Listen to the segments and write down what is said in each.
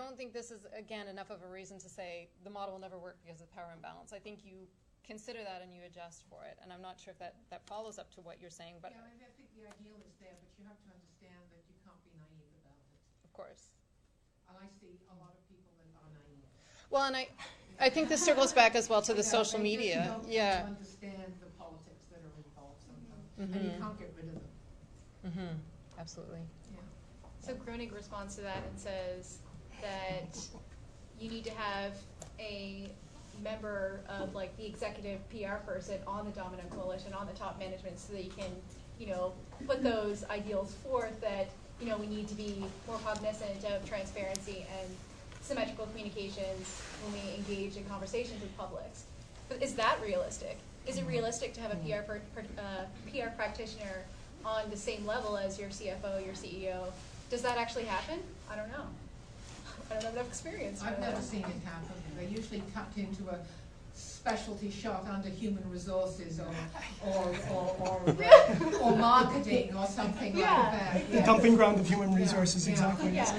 don't think this is, again, enough of a reason to say the model will never work because of power imbalance. I think you consider that and you adjust for it. And I'm not sure if that follows up to what you're saying. But yeah, I think the ideal is there, but you have to understand that you can't be naive about it. Of course. And I see a lot of people that are naive. Well, and I think this circles back as well to the social they media. Just don't understand the politics that are involved sometimes, and you can't get rid of them. Absolutely. Yeah. So Groening responds to that and says that you need to have a member of like the executive PR person on the dominant coalition, on the top management, so that you can, put those ideals forth that, we need to be more cognizant of transparency and symmetrical communications when we engage in conversations with publics. But is that realistic? Is it realistic to have a PR practitioner on the same level as your CFO, your CEO? Does that actually happen? I don't know. I don't have enough experience. I've never seen it happen. They're usually tucked into a specialty shot under human resources or marketing or something like that. The dumping ground of human resources, exactly. Yeah.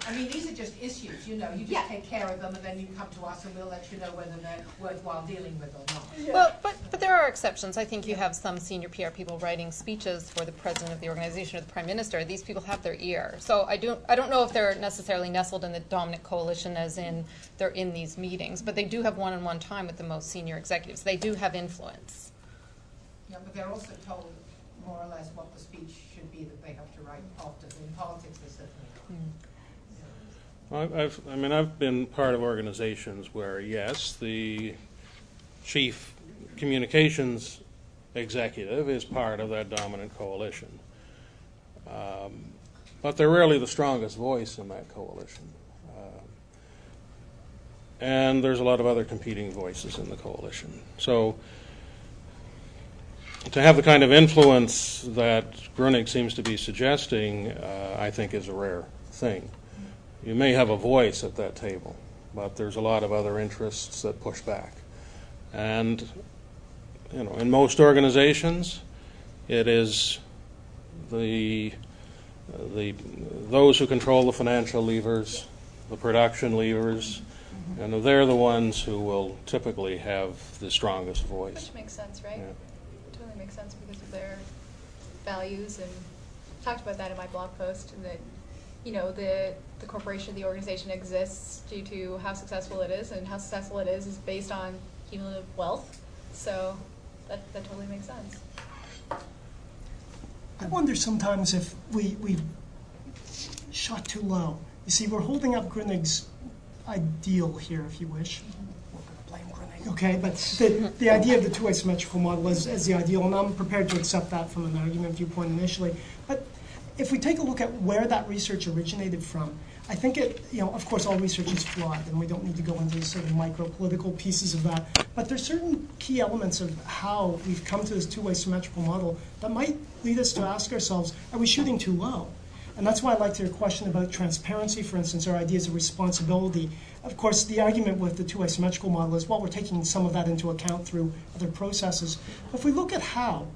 I mean, these are just issues, you just take care of them and then you come to us and we'll let you know whether they're worthwhile dealing with or not. Yeah. Well, but there are exceptions. I think you have some senior PR people writing speeches for the president of the organization or the prime minister. These people have their ear. So I don't know if they're necessarily nestled in the dominant coalition as in they're in these meetings, but they do have one-on-one time with the most senior executives. They do have influence. Yeah, but they're also told more or less what the speech should be that they have to write often. In politics, they certainly are. I've been part of organizations where, yes, the chief communications executive is part of that dominant coalition. But they're rarely the strongest voice in that coalition. And there's a lot of other competing voices in the coalition. So to have the kind of influence that Grunig seems to be suggesting, I think is a rare thing. You may have a voice at that table, but there's a lot of other interests that push back. And, in most organizations, it is those who control the financial levers, the production levers, and they're the ones who will typically have the strongest voice. Which makes sense, right? Yeah. Totally makes sense because of their values, and I talked about that in my blog post, and that the corporation, the organization exists due to how successful it is, and how successful it is based on cumulative wealth. So that totally makes sense. I wonder sometimes if we shot too low. You see, we're holding up Grunig's ideal here, if you wish. We're going to blame Grunig, okay? But the idea of the two-way symmetrical model is the ideal, and I'm prepared to accept that from an argument viewpoint initially. But if we take a look at where that research originated from, I think of course, all research is flawed, and we don't need to go into sort of micro-political pieces of that. But there's certain key elements of how we've come to this two-way symmetrical model that might lead us to ask ourselves, are we shooting too low? And that's why I liked your question about transparency, for instance, or ideas of responsibility. Of course, the argument with the two-way symmetrical model is, well, we're taking some of that into account through other processes. But if we look at how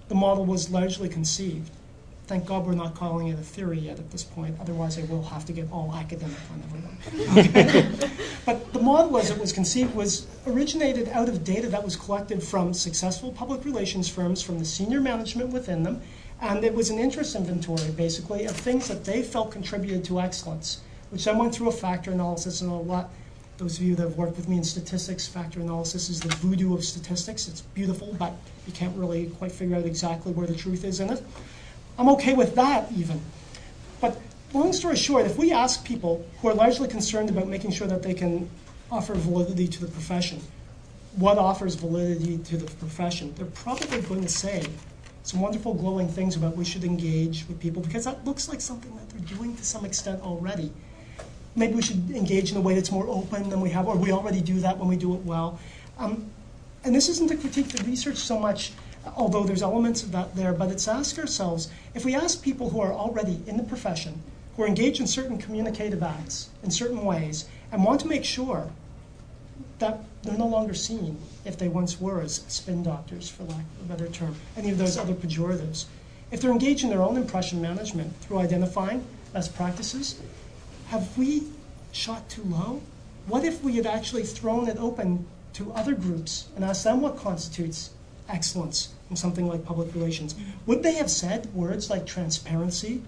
the model was largely conceived, thank God we're not calling it a theory yet at this point, otherwise I will have to get all academic on everyone. Okay? But the model as it was conceived was originated out of data that was collected from successful public relations firms, from the senior management within them, and it was an interest inventory, basically, of things that they felt contributed to excellence, which then went through a factor analysis. And a lot, those of you that have worked with me in statistics, factor analysis is the voodoo of statistics. It's beautiful, but you can't really quite figure out exactly where the truth is in it. I'm okay with that even. But long story short, if we ask people who are largely concerned about making sure that they can offer validity to the profession, what offers validity to the profession, they're probably going to say some wonderful glowing things about we should engage with people, because that looks like something that they're doing to some extent already. Maybe we should engage in a way that's more open than we have, or we already do that when we do it well. And this isn't to critique the research so much, although there's elements of that there, but it's to ask ourselves, if we ask people who are already in the profession, who are engaged in certain communicative acts in certain ways, and want to make sure that they're no longer seen, if they once were, as spin doctors, for lack of a better term, any of those other pejoratives. If they're engaged in their own impression management through identifying best practices, have we shot too low? What if we had actually thrown it open to other groups and asked them what constitutes excellence in something like public relations? Would they have said words like transparency,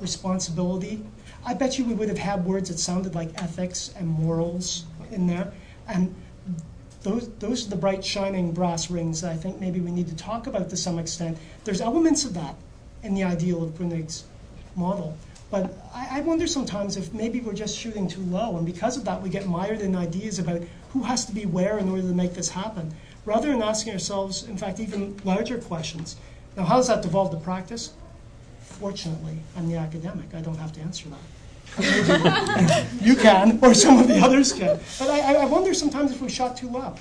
responsibility? I bet you we would have had words that sounded like ethics and morals in there. And those are the bright, shining brass rings that I think maybe we need to talk about to some extent. There's elements of that in the ideal of Grunig's model. But I wonder sometimes if maybe we're just shooting too low, and because of that we get mired in ideas about who has to be where in order to make this happen, rather than asking ourselves, in fact, even larger questions. Now, how does that devolve to practice? Fortunately, I'm the academic. I don't have to answer that. You can, or some of the others can. But I wonder sometimes if we shot too low.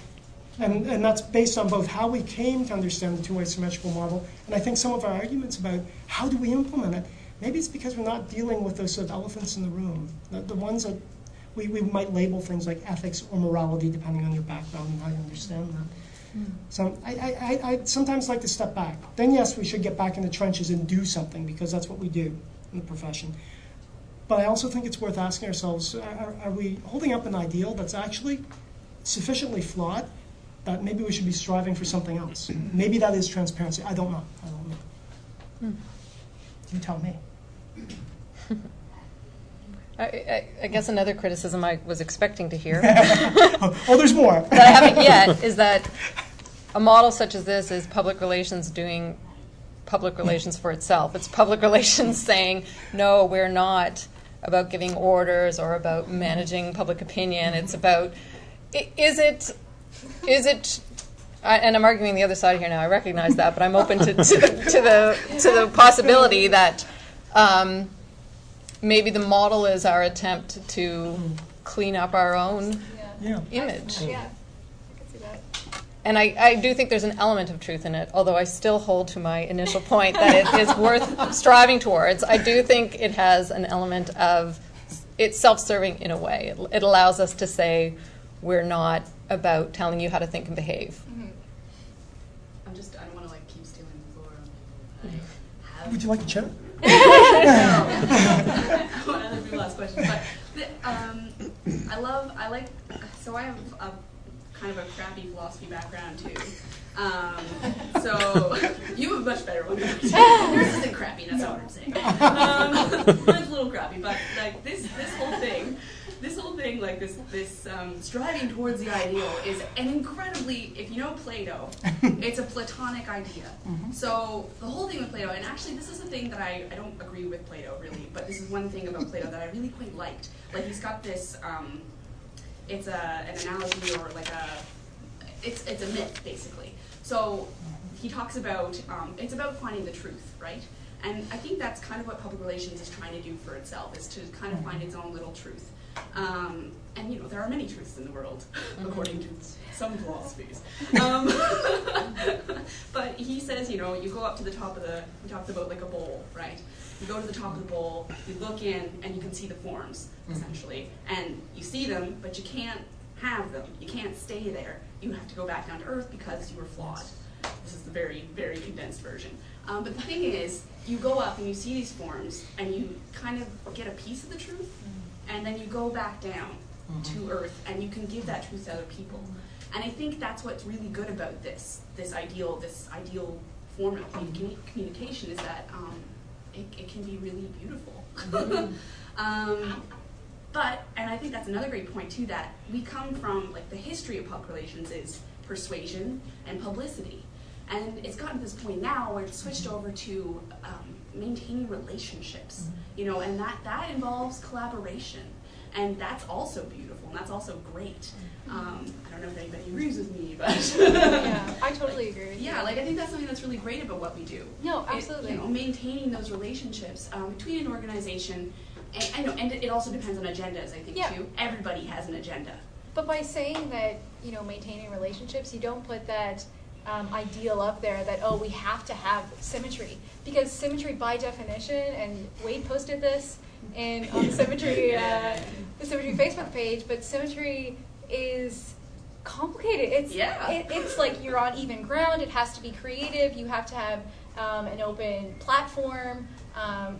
And that's based on both how we came to understand the two-way symmetrical model, and I think some of our arguments about how do we implement it. Maybe it's because we're not dealing with those sort of elephants in the room, the ones that we might label things like ethics or morality, depending on your background and how you understand that. So I sometimes like to step back. Then yes, we should get back in the trenches and do something, because that's what we do in the profession. But I also think it's worth asking ourselves, are we holding up an ideal that's actually sufficiently flawed that maybe we should be striving for something else? Maybe that is transparency. I don't know. You tell me. I guess another criticism I was expecting to hear, Oh, there's more. that I haven't yet, is that a model such as this is public relations doing public relations for itself. It's public relations saying, no, we're not about giving orders or about managing public opinion. It's about, is it, and I'm arguing the other side here now, I recognize that, but I'm open to the possibility that maybe the model is our attempt to clean up our own image. Yeah, I can see that. And I do think there's an element of truth in it, although I still hold to my initial point that it is worth striving towards. I do think it has an element of, it's self-serving in a way. It allows us to say, we're not about telling you how to think and behave. I don't want to like keep stealing the floor. Would you like a chair? I want other people to ask questions, but so I have a kind of a crappy philosophy background too. So you have a much better one. Yours isn't crappy. That's not what I'm saying. Mine's a little crappy, but like this whole thing, like this striving towards the ideal is an incredibly, if you know Plato, it's a Platonic idea. So the whole thing with Plato, and actually this is a thing that I don't agree with Plato really, but this is one thing about Plato that I really quite liked. Like he's got this, it's an analogy or like it's a myth basically. So he talks about, it's about finding the truth, right? And I think that's kind of what public relations is trying to do for itself, is to kind of find its own little truth. And you know, there are many truths in the world, according to some philosophies. But he says, you know, you go up to the top of he talks about like a bowl, right? You go to the top of the bowl, you look in, and you can see the forms, essentially. And you see them, but you can't have them. You can't stay there. You have to go back down to earth because you were flawed. This is the very, very condensed version. But the thing is, you go up and you see these forms, and you kind of get a piece of the truth, and then you go back down to earth, and you can give that truth to other people. And I think that's what's really good about this ideal form of communication is that it can be really beautiful. And I think that's another great point too, that we come from, like, the history of public relations is persuasion and publicity. And it's gotten to this point now where it's switched over to maintaining relationships, you know, and that involves collaboration. And that's also beautiful, and that's also great. I don't know if anybody agrees with me, but Yeah, I totally agree with you. yeah, like I think that's something that's really great about what we do. No, absolutely. You know, maintaining those relationships between an organization, and it also depends on agendas, I think, too. Everybody has an agenda. But by saying that, you know, maintaining relationships, you don't put that ideal up there that, oh, we have to have symmetry. Because symmetry, by definition, and Wade posted this on the Symmetry, the Symmetry Facebook page, but symmetry is complicated. It's like you're on even ground. It has to be creative. You have to have an open platform.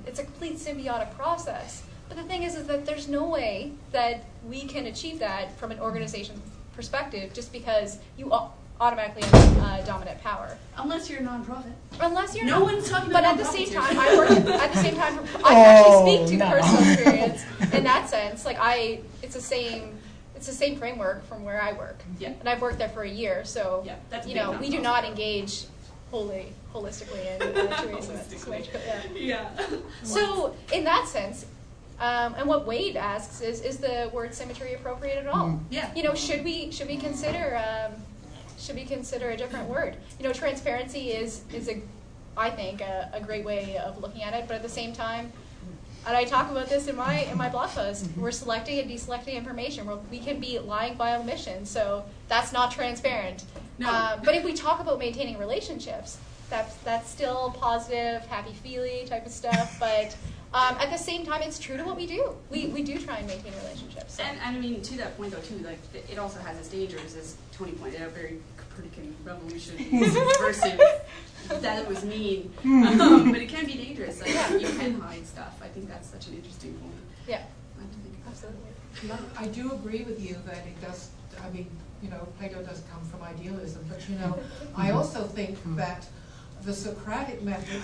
It's a complete symbiotic process. But the thing is that there's no way that we can achieve that from an organization perspective just because you automatically have dominant power. Unless you're a nonprofit. Unless you're No one's talking about But at the nonprofits same here. time, I work at the same time. I can actually speak to no. personal experience in that sense. Like it's the same framework from where I work. Yeah. And I've worked there for a year, so Yeah, that's a you big know we do nonprofit. not engage holistically in Holistically. yeah. Yeah. So in that sense, and what Wade asks is the word symmetry appropriate at all? Yeah. You know, should we consider a different word? You know, transparency is I think a great way of looking at it, but at the same time, and I talk about this in my blog post, we're selecting and deselecting information. We can be lying by omission, so that's not transparent. No. But if we talk about maintaining relationships, that's still positive, happy-feely type of stuff. But at the same time, it's true to what we do. We do try and maintain relationships. So. And I mean, to that point though, too, like it also has its dangers, as Tony pointed out, very Copernican revolution subversive. That it was mean, but it can be dangerous. Like, you can hide stuff. I think that's such an interesting point. Yeah, I have to think about. absolutely. I do agree with you that it does, I mean, you know, Plato does come from idealism, but you know, I also think that the Socratic method,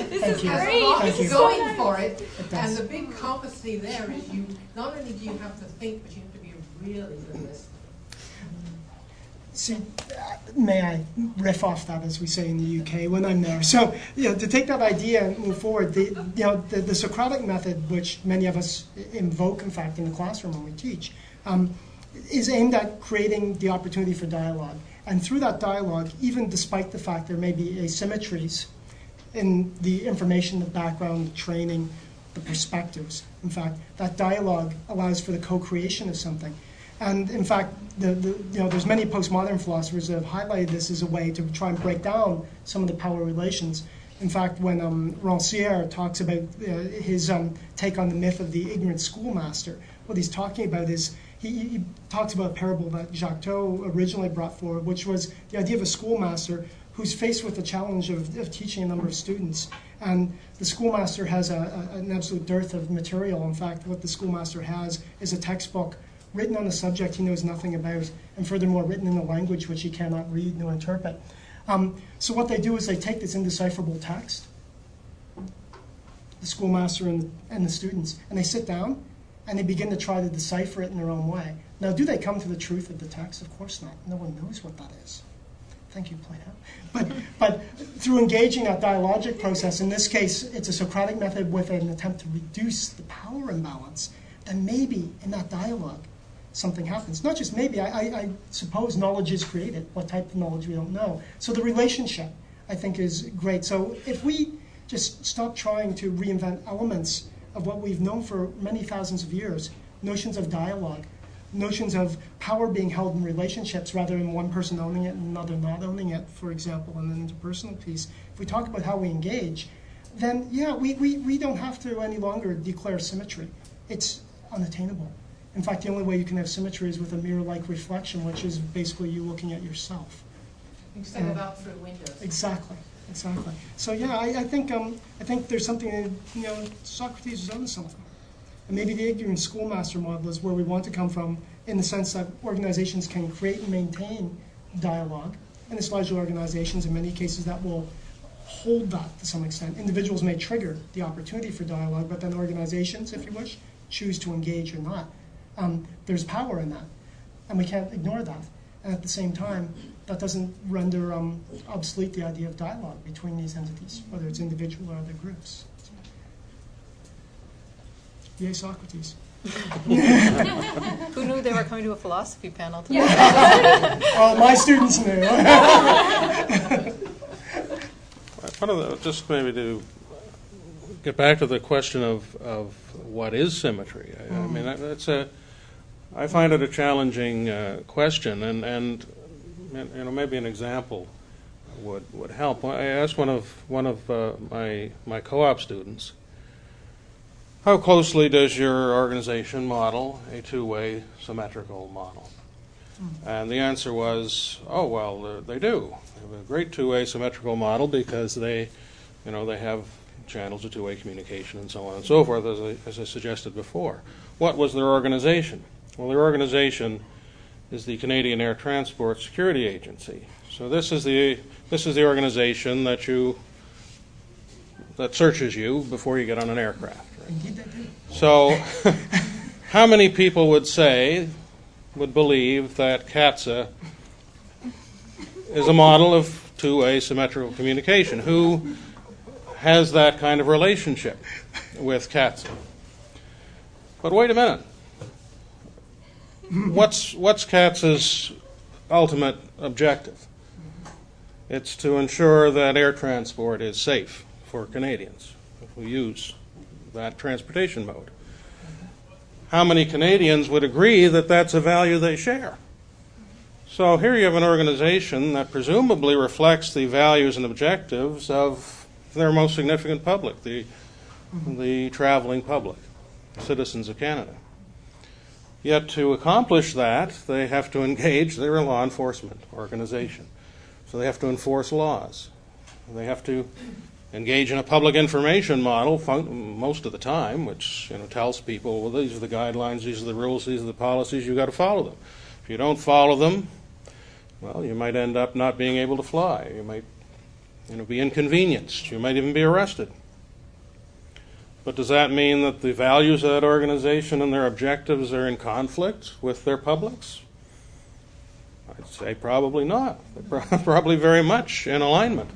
This Thank is you. has great. a lot This is so going nice. for it, It and does. the big competency there is you, not only do you have to think, but you have to be a really good listener. See, may I riff off that, as we say in the UK, when I'm there. So, you know, to take that idea and move forward, the Socratic method, which many of us invoke, in fact, in the classroom when we teach, is aimed at creating the opportunity for dialogue. And through that dialogue, even despite the fact there may be asymmetries in the information, the background, the training, the perspectives, in fact, that dialogue allows for the co-creation of something. And in fact, there's many postmodern philosophers that have highlighted this as a way to try and break down some of the power relations. In fact, when Rancière talks about his take on the myth of the ignorant schoolmaster, what he's talking about is he talks about a parable that Jacques originally brought forward, which was the idea of a schoolmaster who's faced with the challenge of teaching a number of students. And the schoolmaster has an absolute dearth of material. In fact, what the schoolmaster has is a textbook written on a subject he knows nothing about, and furthermore written in a language which he cannot read nor interpret. So what they do is they take this indecipherable text, the schoolmaster and the students, and they sit down and they begin to try to decipher it in their own way. Now, do they come to the truth of the text? Of course not. No one knows what that is. Thank you, Plato. But through engaging that dialogic process, in this case, it's a Socratic method with an attempt to reduce the power imbalance, then maybe in that dialogue, something happens. Not just maybe, I suppose knowledge is created. What type of knowledge, we don't know. So the relationship, I think, is great. So if we just stop trying to reinvent elements of what we've known for many thousands of years, notions of dialogue, notions of power being held in relationships rather than one person owning it and another not owning it, for example, in an interpersonal piece. If we talk about how we engage, then yeah, we don't have to any longer declare symmetry. It's unattainable. In fact, the only way you can have symmetry is with a mirror-like reflection, which is basically you looking at yourself. Instead of out through windows. Exactly. So yeah, I think there's something that, Socrates is onto something. And maybe the ignorant schoolmaster model is where we want to come from, in the sense that organizations can create and maintain dialogue, and it's largely organizations in many cases that will hold that to some extent. Individuals may trigger the opportunity for dialogue, but then organizations, if you wish, choose to engage or not. There's power in that, and we can't ignore that. And at the same time, that doesn't render obsolete the idea of dialogue between these entities, whether it's individual or other groups. Yay, Socrates. Who knew they were coming to a philosophy panel today? Well, my students knew. Just maybe to get back to the question of what is symmetry. I mean, I find it a challenging question, and maybe an example would help. I asked one of my co-op students, how closely does your organization model a two-way symmetrical model? And the answer was, oh, well, they do. They have a great two-way symmetrical model because they have channels of two-way communication and so on and so forth, as I suggested before. What was their organization? Well, their organization is the Canadian Air Transport Security Agency. So this is the organization that searches you before you get on an aircraft. Right? Indeed, they do. So how many people would believe that CATSA is a model of two-way symmetrical communication? Who has that kind of relationship with CATSA? But wait a minute. What's CATSA's ultimate objective? It's to ensure that air transport is safe for Canadians who use that transportation mode. How many Canadians would agree that that's a value they share? So here you have an organization that presumably reflects the values and objectives of their most significant public, the traveling public, citizens of Canada. Yet to accomplish that, they have to engage, they're a law enforcement organization. So they have to enforce laws. They have to engage in a public information model most of the time, which tells people, well, these are the guidelines, these are the rules, these are the policies, you've got to follow them. If you don't follow them, well, you might end up not being able to fly. You might be inconvenienced. You might even be arrested. But does that mean that the values of that organization and their objectives are in conflict with their publics? I'd say probably not. They're probably very much in alignment.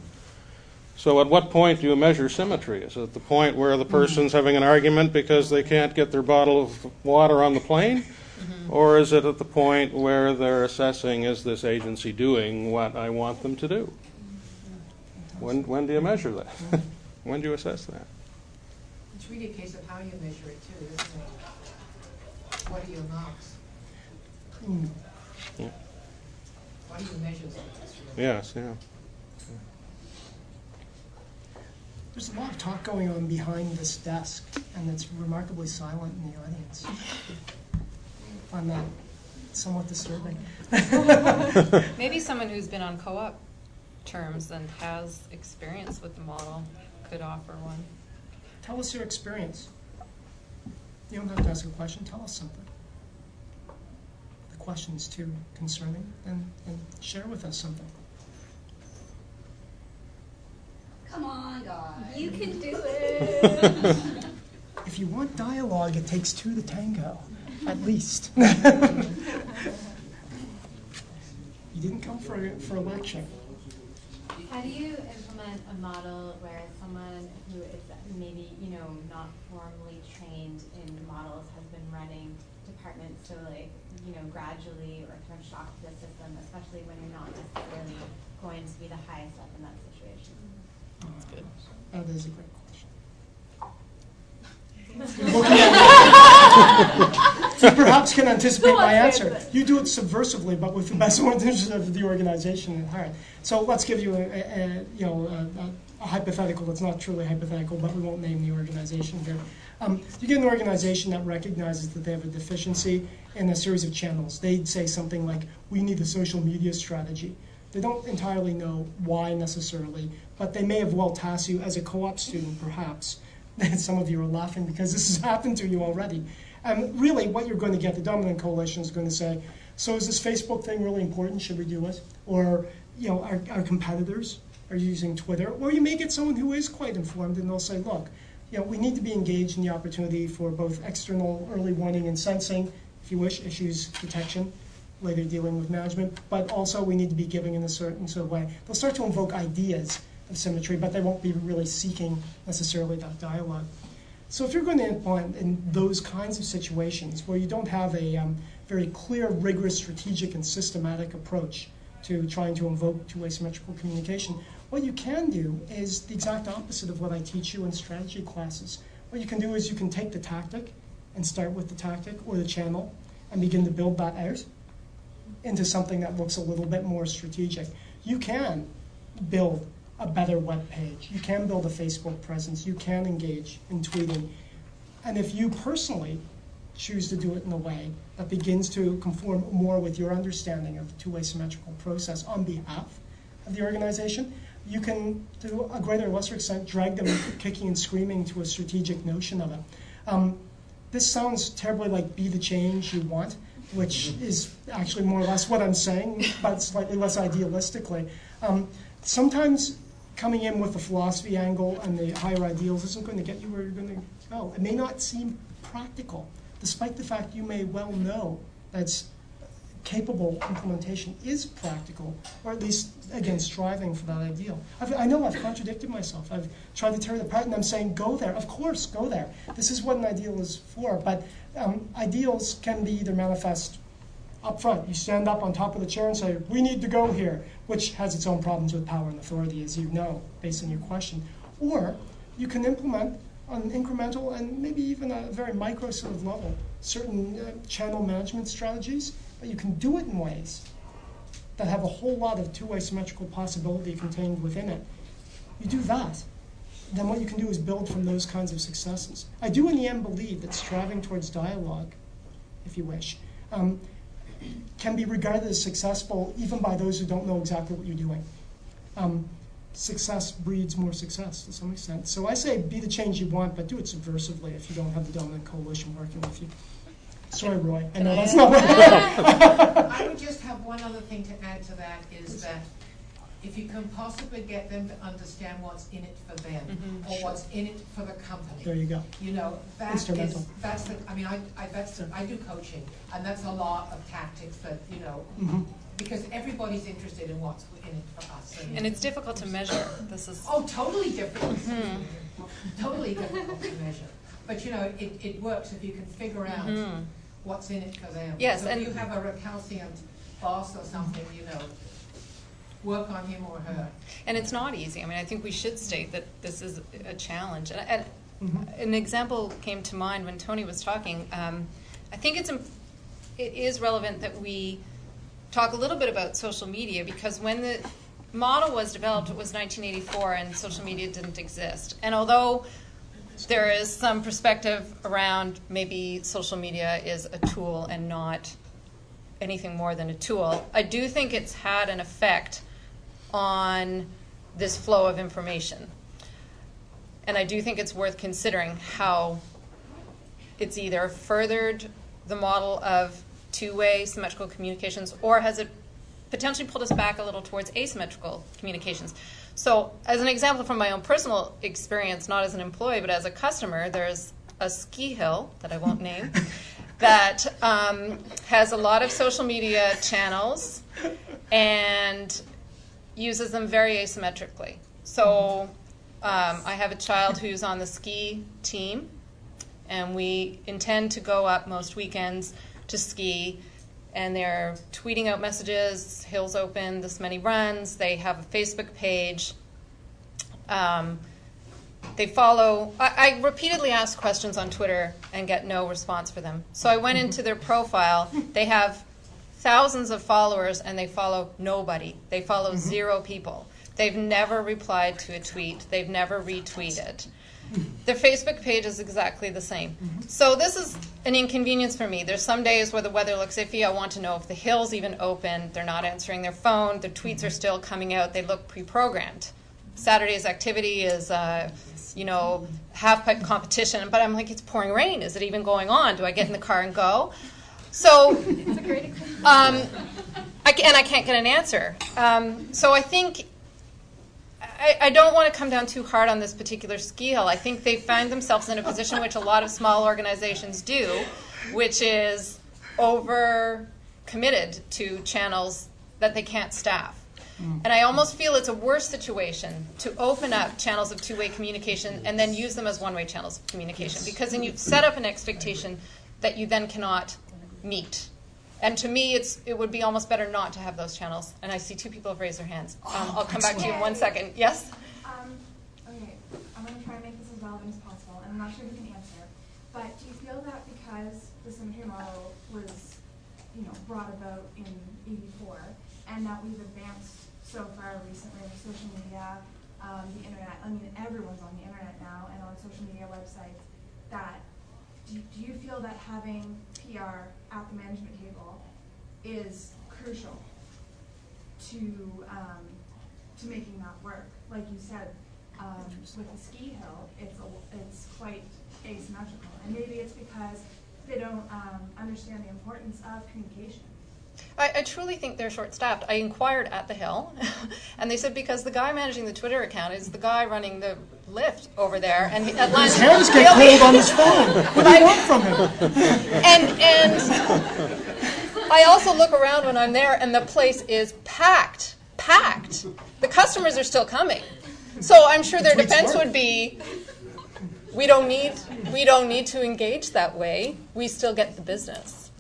So at what point do you measure symmetry? Is it at the point where the person's having an argument because they can't get their bottle of water on the plane? Or is it at the point where they're assessing, is this agency doing what I want them to do? When do you measure that? When do you assess that? It's really a case of how you measure it too, isn't it? What are your knocks? Yeah. What do you measure something? Yes, yeah. There's a lot of talk going on behind this desk, and it's remarkably silent in the audience. I find that somewhat disturbing. Maybe someone who's been on co-op terms and has experience with the model could offer one. Tell us your experience. You don't have to ask a question. Tell us something. The question is too concerning, and share with us something. Come on, guys. You can do it. If you want dialogue, it takes two to tango, at least. You didn't come for a lecture. How do you implement a model where someone who is maybe, not formally trained in models has been running departments, so gradually or thrown shock to the system, especially when you're not necessarily going to be the highest up in that situation? That's good. That is a great question. You perhaps can anticipate my answer. You do it subversively, but with the best intentions of the organization at heart. So let's give you a hypothetical that's not truly hypothetical, but we won't name the organization here. You get an organization that recognizes that they have a deficiency in a series of channels. They'd say something like, we need a social media strategy. They don't entirely know why necessarily, but they may have well tasked you as a co-op student, perhaps. Some of you are laughing because this has happened to you already. And really, what you're going to get, the dominant coalition is going to say, so is this Facebook thing really important? Should we do it? Or, our competitors are using Twitter. Or you may get someone who is quite informed, and they'll say, look, we need to be engaged in the opportunity for both external early warning and sensing, if you wish, issues detection, later dealing with management, but also we need to be giving in a certain sort of way. They'll start to invoke ideas of symmetry, but they won't be really seeking necessarily that dialogue. So if you're going to implement in those kinds of situations where you don't have a very clear, rigorous, strategic, and systematic approach to trying to invoke two-way symmetrical communication, what you can do is the exact opposite of what I teach you in strategy classes. What you can do is you can take the tactic and start with the tactic or the channel and begin to build that out into something that looks a little bit more strategic. You can build a better web page. You can build a Facebook presence. You can engage in tweeting. And if you personally choose to do it in a way that begins to conform more with your understanding of the two-way symmetrical process on behalf of the organization, you can, to a greater or lesser extent, drag them kicking and screaming to a strategic notion of it. This sounds terribly like be the change you want, which is actually more or less what I'm saying, but slightly less idealistically. Sometimes coming in with the philosophy angle and the higher ideals isn't going to get you where you're going to go. It may not seem practical, despite the fact you may well know that's capable implementation is practical, or at least, again, striving for that ideal. I know I've contradicted myself. I've tried to tear it apart, and I'm saying, go there. Of course, go there. This is what an ideal is for, but ideals can be either manifest up front. You stand up on top of the chair and say, we need to go here, which has its own problems with power and authority, as you know, based on your question. Or you can implement on an incremental and maybe even a very micro sort of level certain channel management strategies, but you can do it in ways that have a whole lot of two-way symmetrical possibility contained within it. You do that, then what you can do is build from those kinds of successes. I do in the end believe that striving towards dialogue, if you wish, can be regarded as successful even by those who don't know exactly what you're doing. Success breeds more success to some extent. So I say be the change you want, but do it subversively if you don't have the dominant coalition working with you. Sorry, Roy. I know that's not what I would just have one other thing to add to that, is that if you can possibly get them to understand what's in it for them, or what's in it for the company. There you go. You know, that's the, I mean, I do coaching, and that's a lot of tactics that, you know, because everybody's interested in what's in it for us. And it's difficult to measure. This is totally difficult. Totally difficult to measure. But you know, it works if you can figure out what's in it for them. Yes, so and if you have a recalcitrant boss or something, you know, work on him or her. And it's not easy. I mean, I think we should state that this is a challenge. And an example came to mind when Tony was talking. I think it is relevant that we talk a little bit about social media, because when the model was developed, it was 1984, and social media didn't exist. And although there is some perspective around maybe social media is a tool and not anything more than a tool, I do think it's had an effect on this flow of information. And I do think it's worth considering how it's either furthered the model of two-way symmetrical communications, or has it potentially pulled us back a little towards asymmetrical communications. So as an example from my own personal experience, not as an employee, but as a customer, there's a ski hill that I won't name that has a lot of social media channels and uses them very asymmetrically. So I have a child who's on the ski team, and we intend to go up most weekends to ski, and they're tweeting out messages, hill's open, this many runs. They have a Facebook page. They follow. I repeatedly ask questions on Twitter and get no response for them. So I went into their profile. They have thousands of followers, and they follow nobody. They follow 0 people. They've never replied to a tweet. They've never retweeted. Their Facebook page is exactly the same. So this is an inconvenience for me. There's some days where the weather looks iffy. I want to know if the hill's even open. They're not answering their phone. Their tweets are still coming out. They look pre-programmed. Saturday's activity is, you know, half-pipe competition. But I'm like, it's pouring rain. Is it even going on? Do I get in the car and go? So, It's a great example. I can't get an answer. So I think I don't want to come down too hard on this particular ski hill. I think they find themselves in a position which a lot of small organizations do, which is over-committed to channels that they can't staff. And I almost feel it's a worse situation to open up channels of two-way communication and then use them as one-way channels of communication, because then you set up an expectation that you then cannot meet. And to me, it would be almost better not to have those channels. And I see 2 people have raised their hands. I'll come back to you in 1 second. Yes? Okay, I'm going to try and make this as relevant as possible, and I'm not sure who can answer. But do you feel that because the symmetry model was, you know, brought about in '84, and that we've advanced so far recently with social media, the internet? I mean, everyone's on the internet now and on social media websites. That do you feel that having PR at the management table is crucial to to making that work. Like you said, with the ski hill, it's quite asymmetrical, and maybe it's because they don't understand the importance of communication. I truly think they're short-staffed. I inquired at the Hill, and they said because the guy managing the Twitter account is the guy running the lift over there, and at lunch, His hands get cold on his phone. What do you want from him? And I also look around when I'm there, and the place is packed. The customers are still coming, so I'm sure their defense would be, we don't need to engage that way. We still get the business.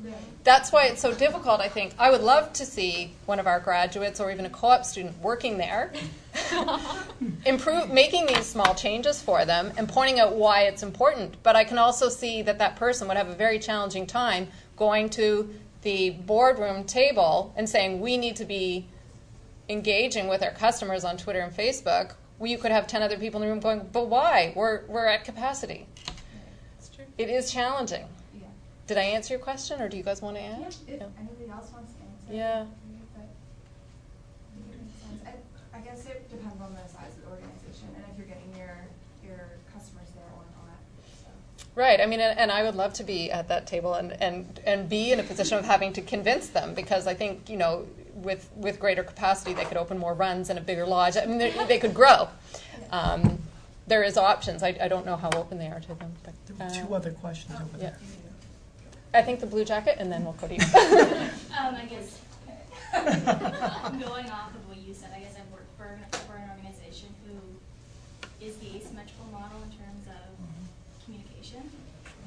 That's why it's so difficult, I think. I would love to see one of our graduates or even a co-op student working there, making these small changes for them and pointing out why it's important. But I can also see that that person would have a very challenging time going to the boardroom table and saying, we need to be engaging with our customers on Twitter and Facebook. You could have 10 other people in the room going, but why? We're at capacity. That's true. It is challenging. Yeah. Did I answer your question, or do you guys want to add? If anybody else wants to answer. Yeah. But I think it makes sense. I guess it depends on the size of the organization and if you're getting your customers there or not. So. Right. I mean, and I would love to be at that table and be in a position of having to convince them, because I think, with greater capacity, they could open more runs and a bigger lodge. I mean, they could grow. There is options. I don't know how open they are to them. But, There were two other questions over there. I think the blue jacket, and then we'll go to you. I guess going off of what you said, I guess I've worked for an organization who is the asymmetrical model in terms of communication,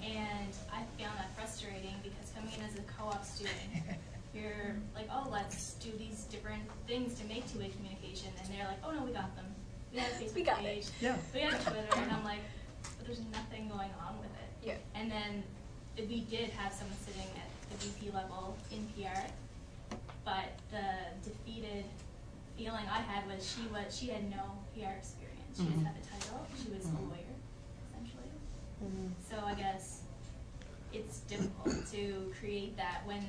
and I found that frustrating because coming in as a co-op student, you're like, oh, let's do these different things to make two-way communication, and they're like, oh no, we got them. We have a Facebook page. Yeah. We have Twitter, and I'm like, but there's nothing going on with it. Yeah. And then we did have someone sitting at the VP level in PR, but the defeated feeling I had was she had no PR experience. She didn't have a title. She was a lawyer, essentially. So I guess it's difficult to create that when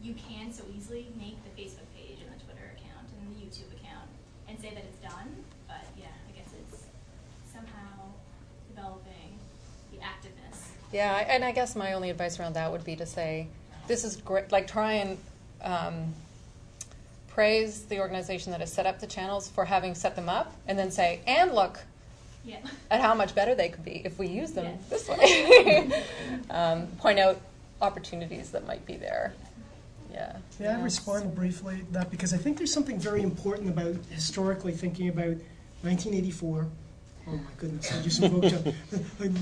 you can so easily make the Facebook page and the Twitter account and the YouTube account and say that it's done. But yeah, I guess it's somehow developing the activeness. Yeah, and I guess my only advice around that would be to say, this is great, like try and praise the organization that has set up the channels for having set them up, and then say, and look at how much better they could be if we use them this way. Point out opportunities that might be there. Yeah. May I respond briefly to that? Because I think there's something very important about historically thinking about 1984. Oh my goodness, I just invoked a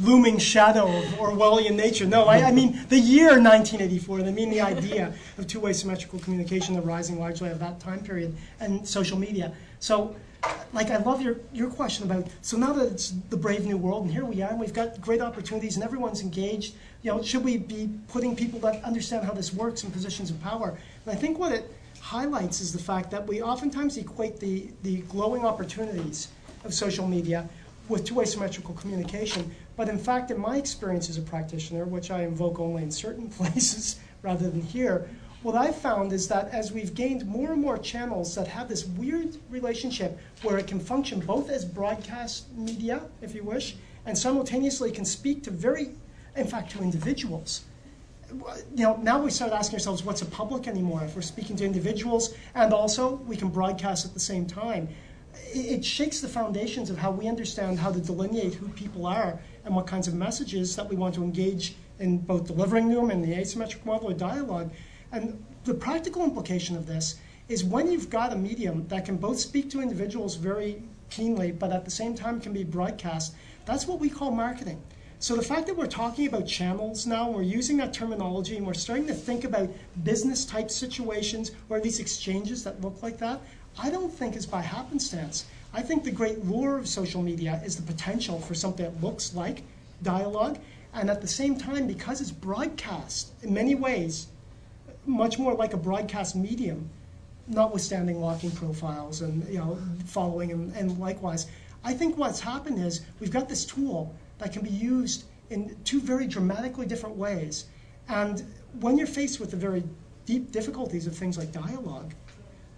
looming shadow of Orwellian nature. No, I mean the year 1984, and I mean the idea of two-way symmetrical communication arising largely out of that time period and social media. So, like, I love your question about, so now that it's the brave new world, and here we are, and we've got great opportunities, and everyone's engaged, should we be putting people that understand how this works in positions of power? And I think what it highlights is the fact that we oftentimes equate the glowing opportunities of social media with two-way symmetrical communication. But in fact, in my experience as a practitioner, which I invoke only in certain places rather than here, what I've found is that as we've gained more and more channels that have this weird relationship where it can function both as broadcast media, if you wish, and simultaneously can speak to to individuals. Now we start asking ourselves, what's a public anymore? If we're speaking to individuals, and also we can broadcast at the same time. It shakes the foundations of how we understand how to delineate who people are and what kinds of messages that we want to engage in both delivering them in the asymmetric model or dialogue. And the practical implication of this is when you've got a medium that can both speak to individuals very keenly, but at the same time can be broadcast, that's what we call marketing. So the fact that we're talking about channels now, we're using that terminology, and we're starting to think about business-type situations or these exchanges that look like that, I don't think is by happenstance. I think the great lure of social media is the potential for something that looks like dialogue, and at the same time, because it's broadcast in many ways, much more like a broadcast medium, notwithstanding locking profiles and following and likewise. I think what's happened is we've got this tool that can be used in two very dramatically different ways. And when you're faced with the very deep difficulties of things like dialogue,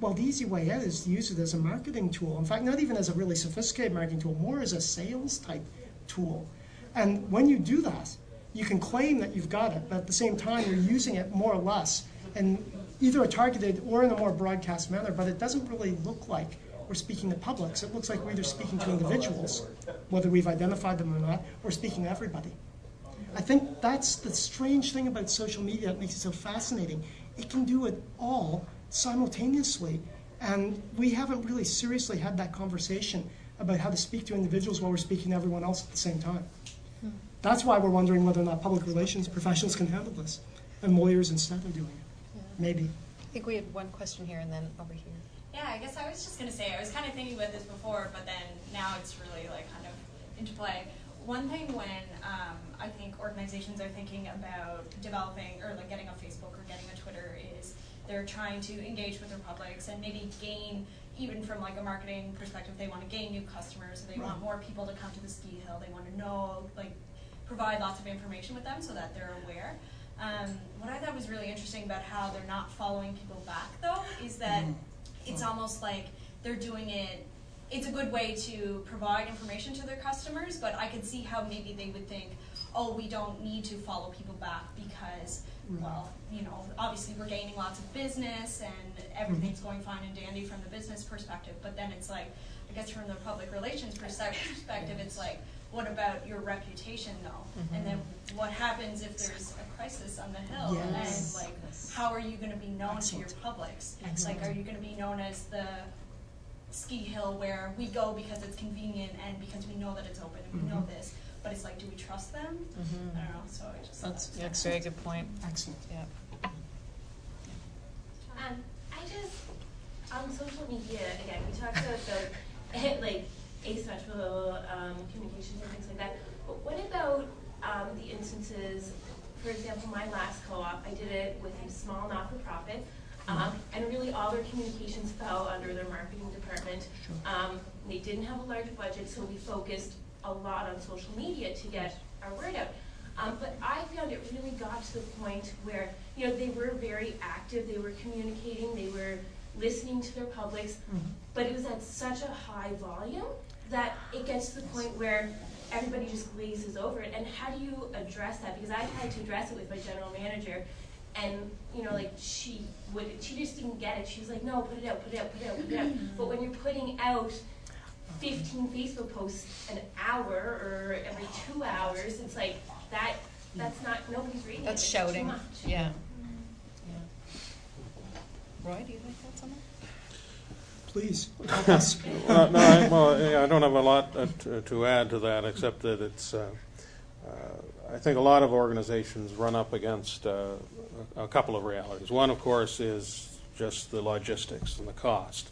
well, the easy way out is to use it as a marketing tool. In fact, not even as a really sophisticated marketing tool, more as a sales type tool. And when you do that, you can claim that you've got it, but at the same time, you're using it more or less in either a targeted or in a more broadcast manner, but it doesn't really look like we're speaking to publics. It looks like we're either speaking to individuals, whether we've identified them or not, or speaking to everybody. I think that's the strange thing about social media that makes it so fascinating. It can do it all simultaneously, and we haven't really seriously had that conversation about how to speak to individuals while we're speaking to everyone else at the same time. That's why we're wondering whether or not public relations professionals can handle this, and lawyers instead are doing it. Maybe. I think we had one question here and then over here. Yeah, I guess I was just going to say, I was kind of thinking about this before, but then now it's really like kind of into play. One thing when I think organizations are thinking about developing or like getting a Facebook or getting a Twitter is they're trying to engage with their publics and maybe gain, even from like a marketing perspective, they want to gain new customers, so they want more people to come to the ski hill, they want to know, like provide lots of information with them so that they're aware. What I thought was really interesting about how they're not following people back though is that it's almost like they're doing it, it's a good way to provide information to their customers, but I could see how maybe they would think, oh, we don't need to follow people back because, well, you know, obviously we're gaining lots of business and everything's going fine and dandy from the business perspective, but then it's like, I guess from the public relations perspective, it's like, what about your reputation though? And then what happens if there's a crisis on the hill? And like, how are you going to be known to your publics? Like, are you going to be known as the ski hill where we go because it's convenient and because we know that it's open and we know this? But it's like, do we trust them? I don't know. So I just That's a very good point. Excellent. Yeah. I just, on social media, again, we talked about like asymmetrical communications and things like that, but what about the instances, for example, my last co-op, I did it with a small not-for-profit, and really all their communications fell under their marketing department. They didn't have a large budget, so we focused a lot on social media to get our word out. But I found it really got to the point where, you know, they were very active, they were communicating, they were listening to their publics, but it was at such a high volume that it gets to the point where everybody just glazes over it. And how do you address that? Because I had to address it with my general manager, and you know, like she just didn't get it. She was like, no, put it out, put it out, put it out, put it out. But when you're putting out 15 Facebook posts an hour or every 2 hours, it's like that's not, nobody's reading That's it. shouting. It's too much. Yeah. Roy, do you have thoughts on that? Please. I don't have a lot to add to that, except that it's. I think a lot of organizations run up against a couple of realities. One, of course, is just the logistics and the cost.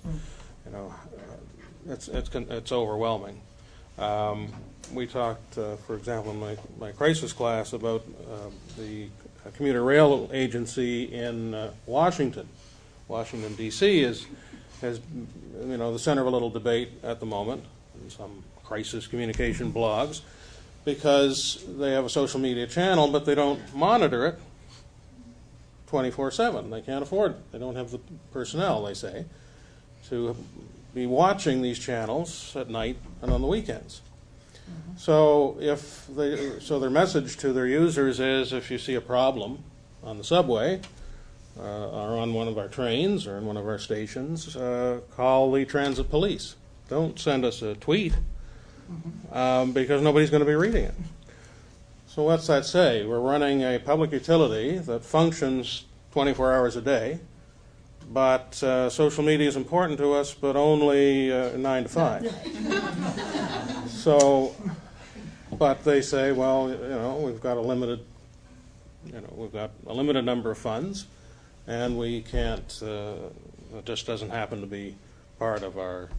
You know, it's overwhelming. We talked, for example, in my crisis class about the commuter rail agency in Washington. Washington, D.C. is you know, the center of a little debate at the moment in some crisis communication blogs, because they have a social media channel, but they don't monitor it 24/7. They can't afford it. They don't have the personnel, they say, to be watching these channels at night and on the weekends. So their message to their users is, if you see a problem on the subway, or on one of our trains or in one of our stations, call the transit police. Don't send us a tweet, because nobody's going to be reading it. So what's that say? We're running a public utility that functions 24 hours a day, but social media is important to us, but only 9 to 5. So, but they say, well, you know, we've got a limited number of funds, and we can't. It just doesn't happen to be part of our.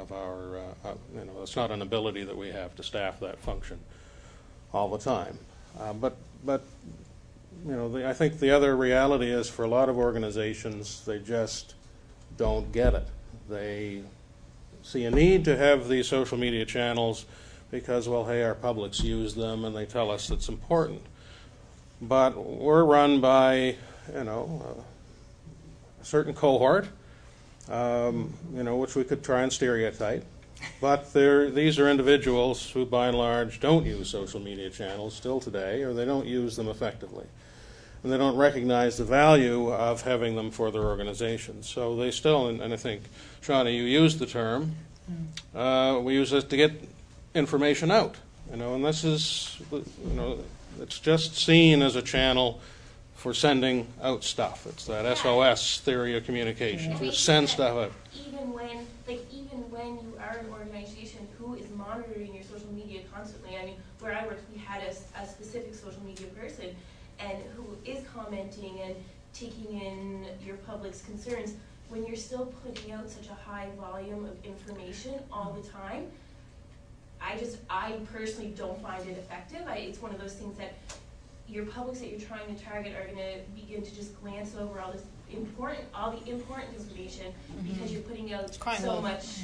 You know, it's not an ability that we have to staff that function all the time. But you know, I think the other reality is, for a lot of organizations, they just don't get it. They see a need to have these social media channels because, well, hey, our publics use them and they tell us it's important. But we're run by, you know, a certain cohort, which we could try and stereotype. But these are individuals who, by and large, don't use social media channels still today, or they don't use them effectively. And they don't recognize the value of having them for their organizations. So they still, and I think, Shawnee, you used the term, we use it to get information out. And this is, it's just seen as a channel for sending out stuff. It's that SOS theory of communication. Just send stuff out. Even when you are an organization who is monitoring your social media constantly, I mean, where I worked, we had a specific social media person and who is commenting and taking in your public's concerns. When you're still putting out such a high volume of information all the time, I personally don't find it effective. It's one of those things that your publics that you're trying to target are going to begin to just glance over all the important information because you're putting out so much,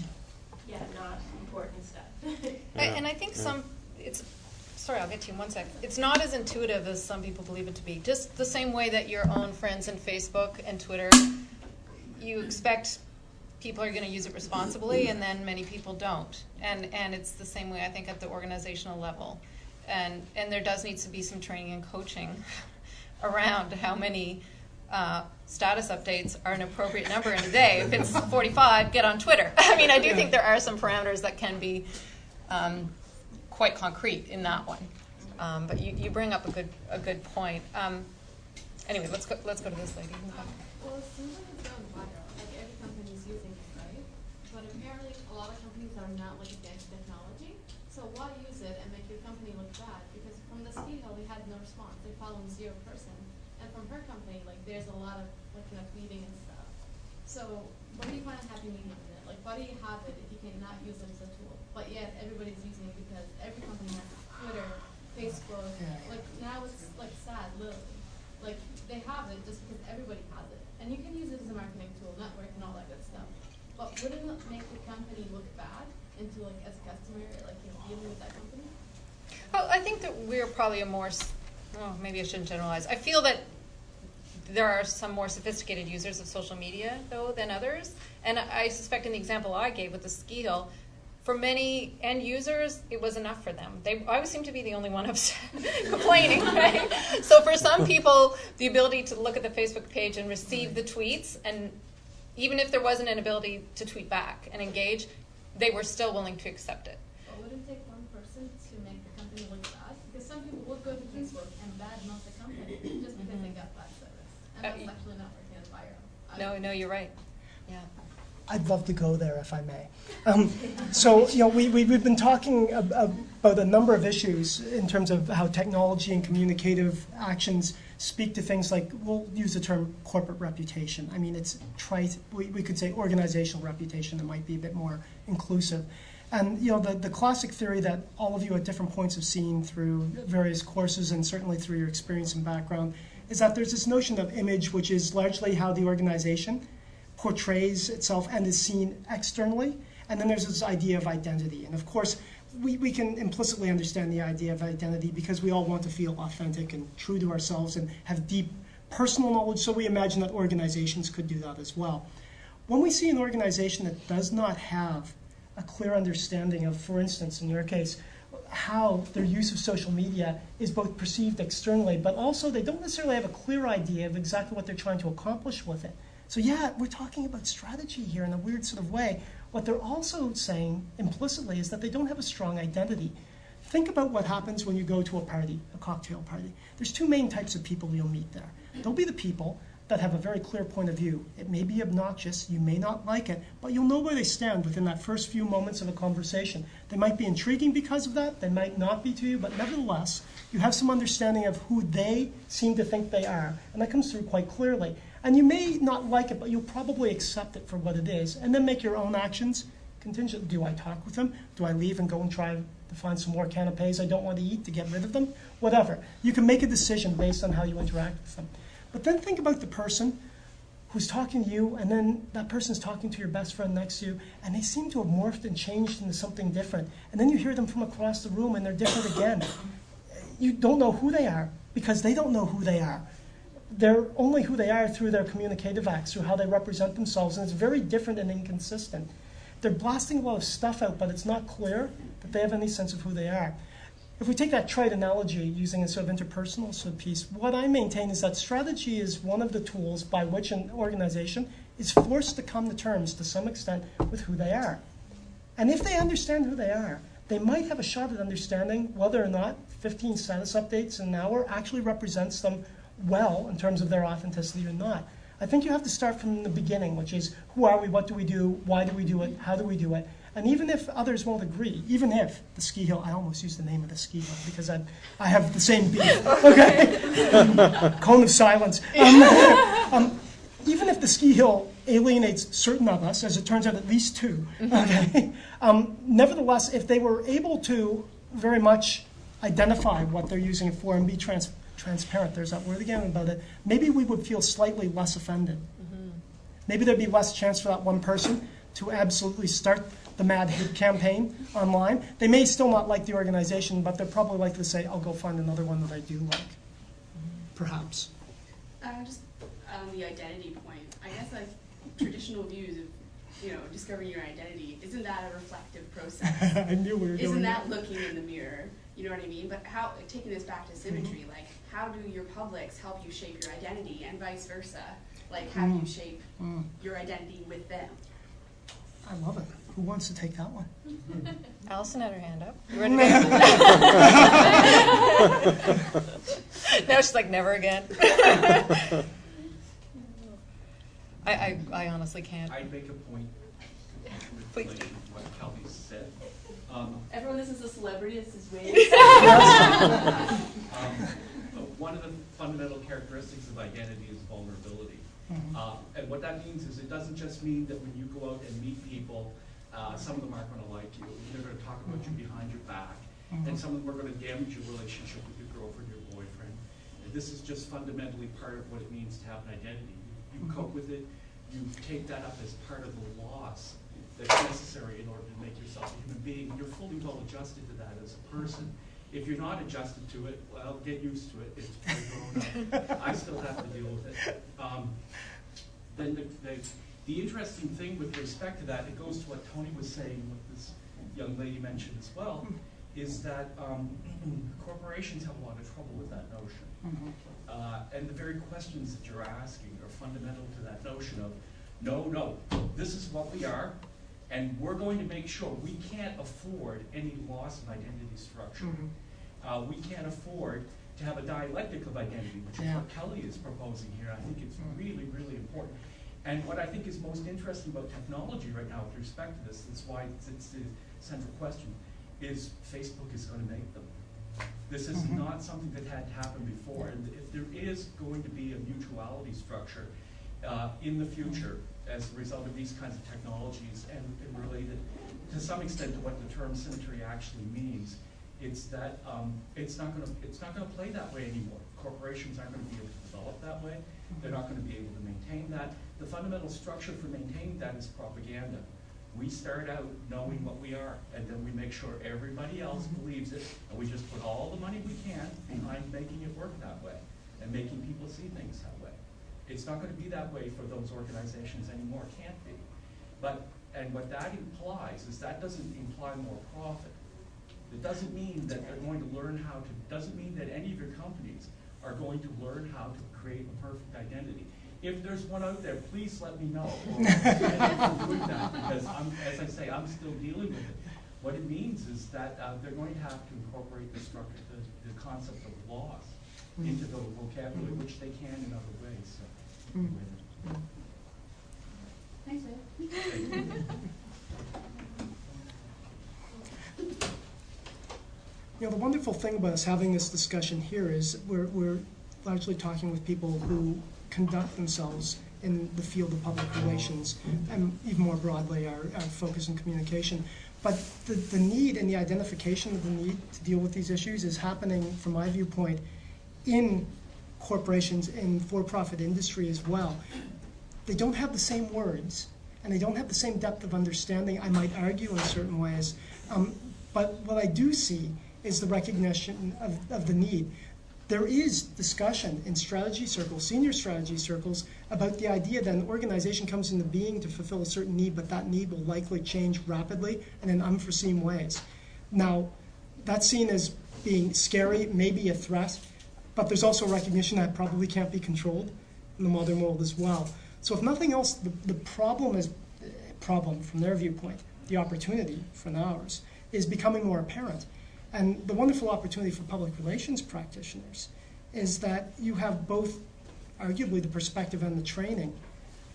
not important stuff. And I think sorry, I'll get to you in 1 sec. It's not as intuitive as some people believe it to be. Just the same way that your own friends in Facebook and Twitter, you expect people are going to use it responsibly, and then many people don't. And it's the same way, I think, at the organizational level. And there does need to be some training and coaching around how many status updates are an appropriate number in a day. If it's 45, get on Twitter. I mean, I do think there are some parameters that can be quite concrete in that one. But you bring up a good point. Anyway, let's go to this lady. Well, it seems like it's going viral. Like every company is using it, right? But apparently, a lot of companies are not like against technology. So why use it and make your company look bad? Because from the ski hill, we had no response. They followed 0 person. And from her company, like there's a lot of tweeting and stuff. So where do you find a happy medium in it? Like, why do you have it if you cannot use it as a tool? But yet everybody's using it because every company has Twitter, Facebook. Like now it's like sad, literally. Like they have it just because everybody has it. And you can use it as a marketing tool, network and all that good stuff. But wouldn't it make the company look bad into as a customer, dealing with that company? Well, I think that we're probably maybe I shouldn't generalize. I feel that there are some more sophisticated users of social media, though, than others. And I suspect in the example I gave with the ski hill, for many end users, it was enough for them. I would seem to be the only one complaining, right? So for some people, the ability to look at the Facebook page and receive the tweets, and even if there wasn't an ability to tweet back and engage, they were still willing to accept it. But would it take one person to make the company look bad? Because some people will go to Facebook and badmouth the company just because they got bad service. And that's actually not working as viral. No, you're right. Yeah. I'd love to go there if I may. So, we've been talking about a number of issues in terms of how technology and communicative actions speak to things like, we'll use the term corporate reputation. I mean, it's trite. We could say organizational reputation. That might be a bit more inclusive. And, the classic theory that all of you at different points have seen through various courses and certainly through your experience and background is that there's this notion of image, which is largely how the organization portrays itself and is seen externally. And then there's this idea of identity. And of course, we can implicitly understand the idea of identity because we all want to feel authentic and true to ourselves and have deep personal knowledge, so we imagine that organizations could do that as well. When we see an organization that does not have a clear understanding of, for instance, in your case, how their use of social media is both perceived externally, but also they don't necessarily have a clear idea of exactly what they're trying to accomplish with it. So yeah, we're talking about strategy here in a weird sort of way. What they're also saying implicitly is that they don't have a strong identity. Think about what happens when you go to a party, a cocktail party. There's two main types of people you'll meet there. There'll be the people that have a very clear point of view. It may be obnoxious, you may not like it, but you'll know where they stand within that first few moments of a conversation. They might be intriguing because of that, they might not be to you, but nevertheless, you have some understanding of who they seem to think they are, and that comes through quite clearly. And you may not like it, but you'll probably accept it for what it is, and then make your own actions contingent. Do I talk with them? Do I leave and go and try to find some more canapes I don't want to eat to get rid of them? Whatever. You can make a decision based on how you interact with them. But then think about the person who's talking to you, and then that person's talking to your best friend next to you, and they seem to have morphed and changed into something different. And then you hear them from across the room, and they're different again. You don't know who they are, because they don't know who they are. they're only who they are through their communicative acts, through how they represent themselves, and it's very different and inconsistent. They're blasting a lot of stuff out, but it's not clear that they have any sense of who they are. If we take that trite analogy, using a sort of interpersonal sort of piece, what I maintain is that strategy is one of the tools by which an organization is forced to come to terms, to some extent, with who they are. And if they understand who they are, they might have a shot at understanding whether or not 15 status updates in an hour actually represents them well in terms of their authenticity or not. I think you have to start from the beginning, which is who are we, what do we do, why do we do it, how do we do it? And even if others won't agree, even if the ski hill, I almost used the name of the ski hill because I have the same beef, okay? Cone of silence. Even if the ski hill alienates certain of us, as it turns out at least two, okay? Nevertheless, if they were able to very much identify what they're using it for and be transparent, there's that word again about it, maybe we would feel slightly less offended. Maybe there'd be less chance for that one person to absolutely start the mad hate campaign online. They may still not like the organization, but they're probably likely to say, I'll go find another one that I do like. Perhaps. Just on the identity point, I guess like traditional views of, discovering your identity, isn't that a reflective process? I knew we were going Isn't that looking in the mirror? You know what I mean? But how, taking this back to symmetry, like how do your publics help you shape your identity and vice versa? Like how do you shape your identity with them? I love it. Who wants to take that one? Allison had her hand up. You ready to go? Now she's like, never again. I honestly can't. I'd make a point Please. with what Kelly said. Everyone, this is a celebrity. This is Wade. One of the fundamental characteristics of identity is vulnerability. And what that means is it doesn't just mean that when you go out and meet people, some of them aren't going to like you. They're going to talk about you behind your back. And some of them are going to damage your relationship with your girlfriend or your boyfriend. And this is just fundamentally part of what it means to have an identity. You cope with it. You take that up as part of the loss that's necessary in order to make yourself a human being. You're fully well adjusted to that as a person. If you're not adjusted to it, well, get used to it. It's pretty grown up. I still have to deal with it. Then the interesting thing with respect to that, it goes to what Tony was saying, what this young lady mentioned as well, is that corporations have a lot of trouble with that notion. And the very questions that you're asking are fundamental to that notion of, no, this is what we are, and we're going to make sure we can't afford any loss of identity structure. We can't afford to have a dialectic of identity, which is what Kelly is proposing here. I think it's really, really important. And what I think is most interesting about technology right now with respect to this, that's why it's the central question, is Facebook is going to make them. This is not something that had happened before. And if there is going to be a mutuality structure in the future as a result of these kinds of technologies and related to some extent to what the term symmetry actually means, it's that it's not going to play that way anymore. Corporations aren't going to be able to develop that way. They're not going to be able to maintain that. The fundamental structure for maintaining that is propaganda. We start out knowing what we are, and then we make sure everybody else believes it, and we just put all the money we can behind making it work that way and making people see things that way. It's not going to be that way for those organizations anymore. It can't be. And what that implies is that doesn't imply more profit. It doesn't mean that they're going to learn how to, doesn't mean that any of your companies are going to learn how to create a perfect identity. If there's one out there, please let me know. Because as I say, I'm still dealing with it. What it means is that they're going to have to incorporate the structure, the concept of loss into the vocabulary, which they can in other ways. So, Thanks, Ed. The wonderful thing about us having this discussion here is we're largely talking with people who conduct themselves in the field of public relations, and even more broadly our focus in communication. But the need and the identification of the need to deal with these issues is happening, from my viewpoint, in corporations, in for-profit industry as well. They don't have the same words, and they don't have the same depth of understanding, I might argue, in certain ways. But what I do see is the recognition of the need. there is discussion in strategy circles, senior strategy circles, about the idea that an organization comes into being to fulfill a certain need, but that need will likely change rapidly and in unforeseen ways. Now, that's seen as being scary, maybe a threat, but there's also recognition that it probably can't be controlled in the modern world as well. So if nothing else, the problem from their viewpoint, the opportunity from ours, is becoming more apparent. And the wonderful opportunity for public relations practitioners is that you have both, arguably, the perspective and the training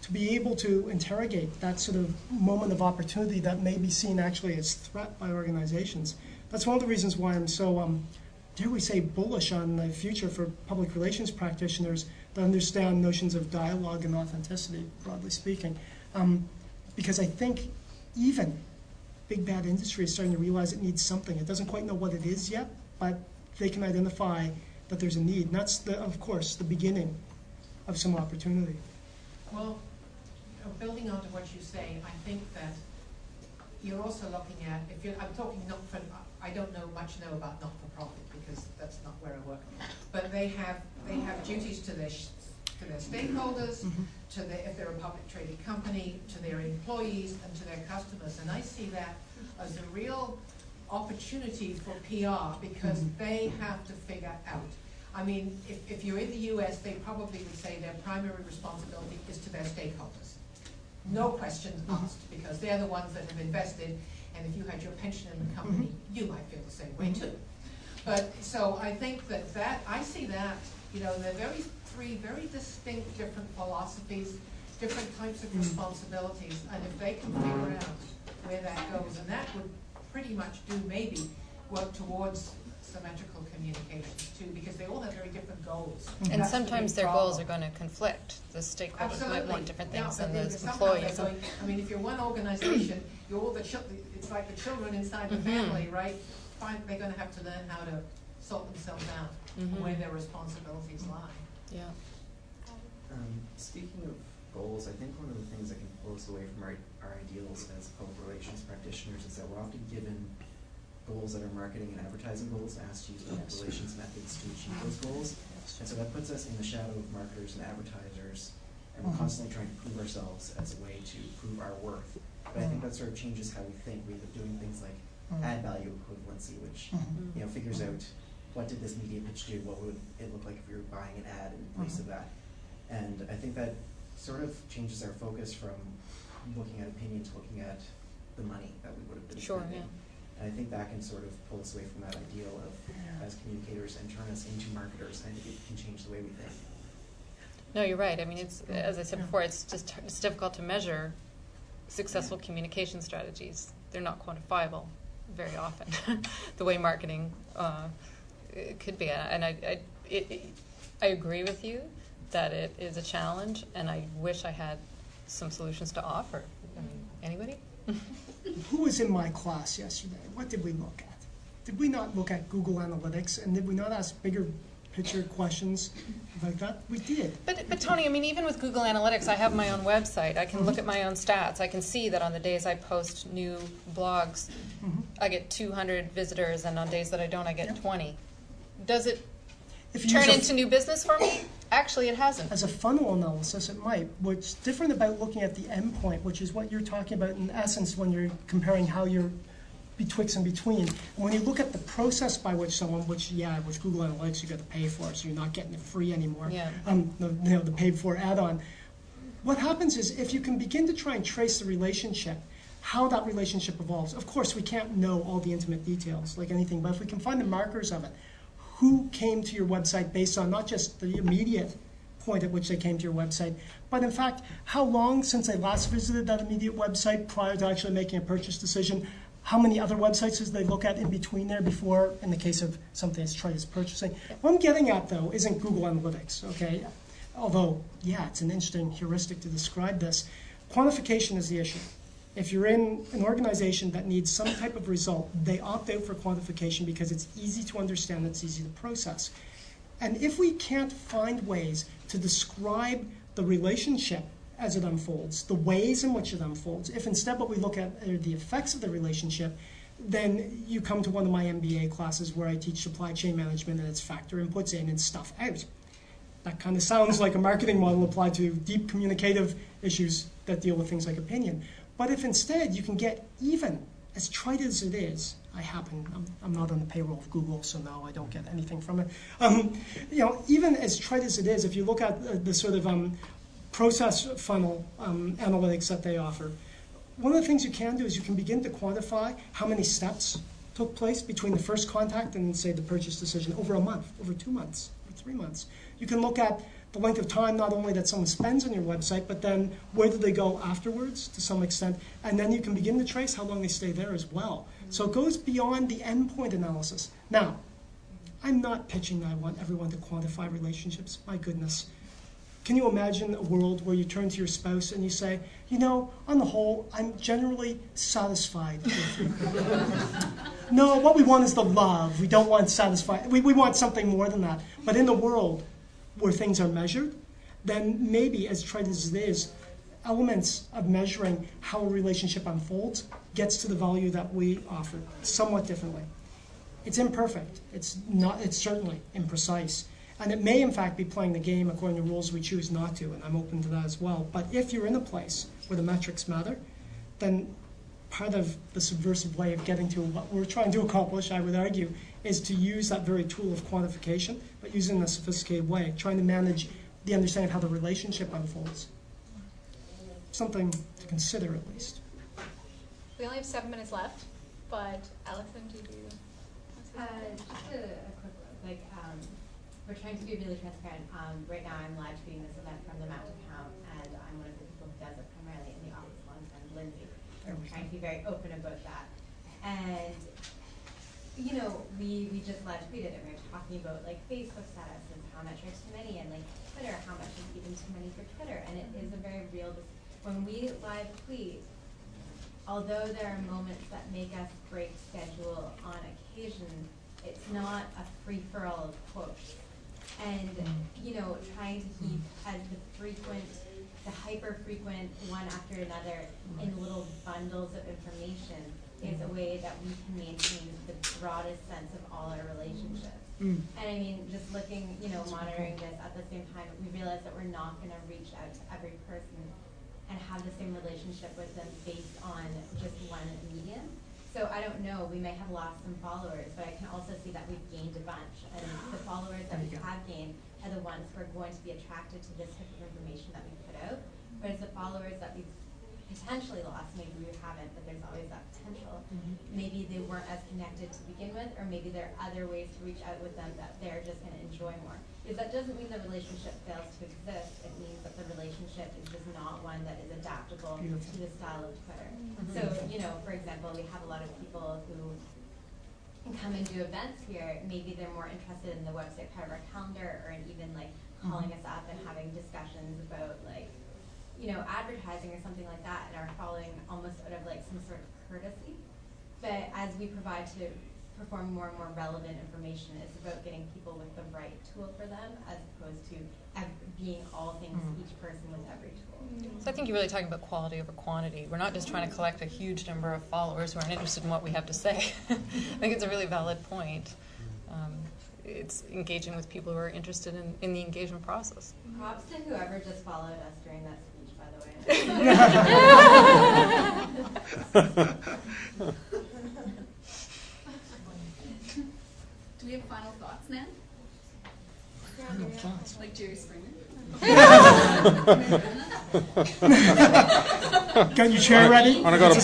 to be able to interrogate that sort of moment of opportunity that may be seen actually as threat by organizations. That's one of the reasons why I'm so, dare we say, bullish on the future for public relations practitioners that understand notions of dialogue and authenticity, broadly speaking. Because I think even big bad industry is starting to realize it needs something. It doesn't quite know what it is yet, but they can identify that there's a need. And that's, of course, the beginning of some opportunity. Well, building on to what you say, I think that you're also looking at, I'm talking not for, I don't know about not-for-profit because that's not where I work, but they have duties to their stakeholders, to if they're a public traded company, to their employees and to their customers. And I see that as a real opportunity for PR because they have to figure out. I mean, if you're in the US, they probably would say their primary responsibility is to their stakeholders. No questions asked because they're the ones that have invested, and if you had your pension in the company, you might feel the same way too. But so I think that I see that, you know, they're three very distinct different philosophies, different types of responsibilities, and if they can figure out where that goes, and that would pretty much do maybe work towards symmetrical communications too, because they all have very different goals. And sometimes their goals are going to conflict. The stakeholders might want different things than the employees. I mean, if you're one organization, you're all it's like the children inside the family, right? They're going to have to learn how to sort themselves out and where their responsibilities lie. Yeah. Speaking of goals, I think one of the things that can pull us away from our ideals as public relations practitioners is that we're often given goals that are marketing and advertising goals, asked to use public relations methods to achieve those goals. And so that puts us in the shadow of marketers and advertisers, and we're constantly trying to prove ourselves as a way to prove our worth. But I think that sort of changes how we think. We end up doing things like add value equivalency, which you know figures out what did this media pitch do, what would it look like if we were buying an ad in place of that. And I think that sort of changes our focus from looking at opinion to looking at the money that we would have been spending. And I think that can sort of pull us away from that ideal of as communicators and turn us into marketers. I think it can change the way we think. No, you're right. I mean, it's, as I said before, it's difficult to measure successful communication strategies. They're not quantifiable very often, the way marketing it could be. And I agree with you that it is a challenge, and I wish I had some solutions to offer. I mean, anybody? Who was in my class yesterday? What did we look at? Did we not look at Google Analytics, and did we not ask bigger picture questions like that? We did. But Tony, I mean, even with Google Analytics, I have my own website. I can look at my own stats. I can see that on the days I post new blogs, I get 200 visitors, and on days that I don't, I get 20. Does it turn into new business for me? Actually, it hasn't. As a funnel analysis, it might. What's different about looking at the endpoint, which is what you're talking about in essence when you're comparing how you're betwixt and between. And when you look at the process by which someone, which Google Analytics you got to pay for, so you're not getting it free anymore. Yeah. The paid for add-on. What happens is if you can begin to try and trace the relationship, how that relationship evolves. Of course, we can't know all the intimate details like anything, but if we can find the markers of it, who came to your website based on not just the immediate point at which they came to your website, but in fact, how long since they last visited that immediate website prior to actually making a purchase decision, how many other websites did they look at in between there before, in the case of something as trite as purchasing. What I'm getting at, though, isn't Google Analytics, okay? Although, yeah, it's an interesting heuristic to describe this. Quantification is the issue. If you're in an organization that needs some type of result, they opt out for quantification because it's easy to understand, it's easy to process. And if we can't find ways to describe the relationship as it unfolds, the ways in which it unfolds, if instead what we look at are the effects of the relationship, then you come to one of my MBA classes where I teach supply chain management and it's factor inputs in and stuff out. That kind of sounds like a marketing model applied to deep communicative issues that deal with things like opinion. But if instead you can get, even as trite as it is, I'm not on the payroll of Google, so no, I don't get anything from it. Even as trite as it is, if you look at the sort of process funnel analytics that they offer, one of the things you can do is you can begin to quantify how many steps took place between the first contact and, say, the purchase decision over a month, over 2 months, over 3 months. You can look at the length of time not only that someone spends on your website, but then where do they go afterwards to some extent, and then you can begin to trace how long they stay there as well. So it goes beyond the endpoint analysis. Now, I'm not pitching that I want everyone to quantify relationships. My goodness. Can you imagine a world where you turn to your spouse and you say, on the whole, I'm generally satisfied with you. No, what we want is the love. We don't want satisfied. We want something more than that. But in the world where things are measured, then maybe, as trite as it is, elements of measuring how a relationship unfolds gets to the value that we offer somewhat differently. It's imperfect. It's certainly imprecise. And it may, in fact, be playing the game according to rules we choose not to, and I'm open to that as well. But if you're in a place where the metrics matter, then part of the subversive way of getting to what we're trying to accomplish, I would argue, is to use that very tool of quantification, but use it in a sophisticated way, trying to manage the understanding of how the relationship unfolds. Something to consider, at least. We only have 7 minutes left, but Alison, do you just a quick one. We're trying to be really transparent. Right now I'm live tweeting this event from the Mount account, and I'm one of the people who does it primarily in the office alongside Lindsay. I'm trying to be very open about that. And we just live tweeted and we were talking about Facebook status and how much is too many, and Twitter, how much is even too many for Twitter. And it is a very real, when we live tweet, although there are moments that make us break schedule on occasion, it's not a free-for-all of quotes. And, trying to keep as the hyper-frequent one after another in little bundles of information is a way that we can maintain the broadest sense of all our relationships. And I mean, just looking, monitoring this at the same time, we realize that we're not going to reach out to every person and have the same relationship with them based on just one medium. So I don't know, we may have lost some followers, but I can also see that we've gained a bunch. And the followers that we have gained are the ones who are going to be attracted to this type of information that we put out. Whereas the followers that we've potentially lost, maybe we haven't, but there's always that potential. Maybe they weren't as connected to begin with, or maybe there are other ways to reach out with them that they're just going to enjoy more. Because that doesn't mean the relationship fails to exist. It means that the relationship is just not one that is adaptable to the style of Twitter. So, for example, we have a lot of people who come and do events here. Maybe they're more interested in the website part of our calendar, or in even calling us up and having discussions about advertising or something like that, and are following almost out of some sort of courtesy. But as we provide to perform more and more relevant information, it's about getting people with the right tool for them, as opposed to being all things to each person with every tool. So I think you're really talking about quality over quantity. We're not just trying to collect a huge number of followers who aren't interested in what we have to say. I think it's a really valid point. It's engaging with people who are interested in the engagement process. Props to whoever just followed us during that speech, by the way. Do we have final thoughts now? Like Jerry Springer? Got your chair ready? Want to go to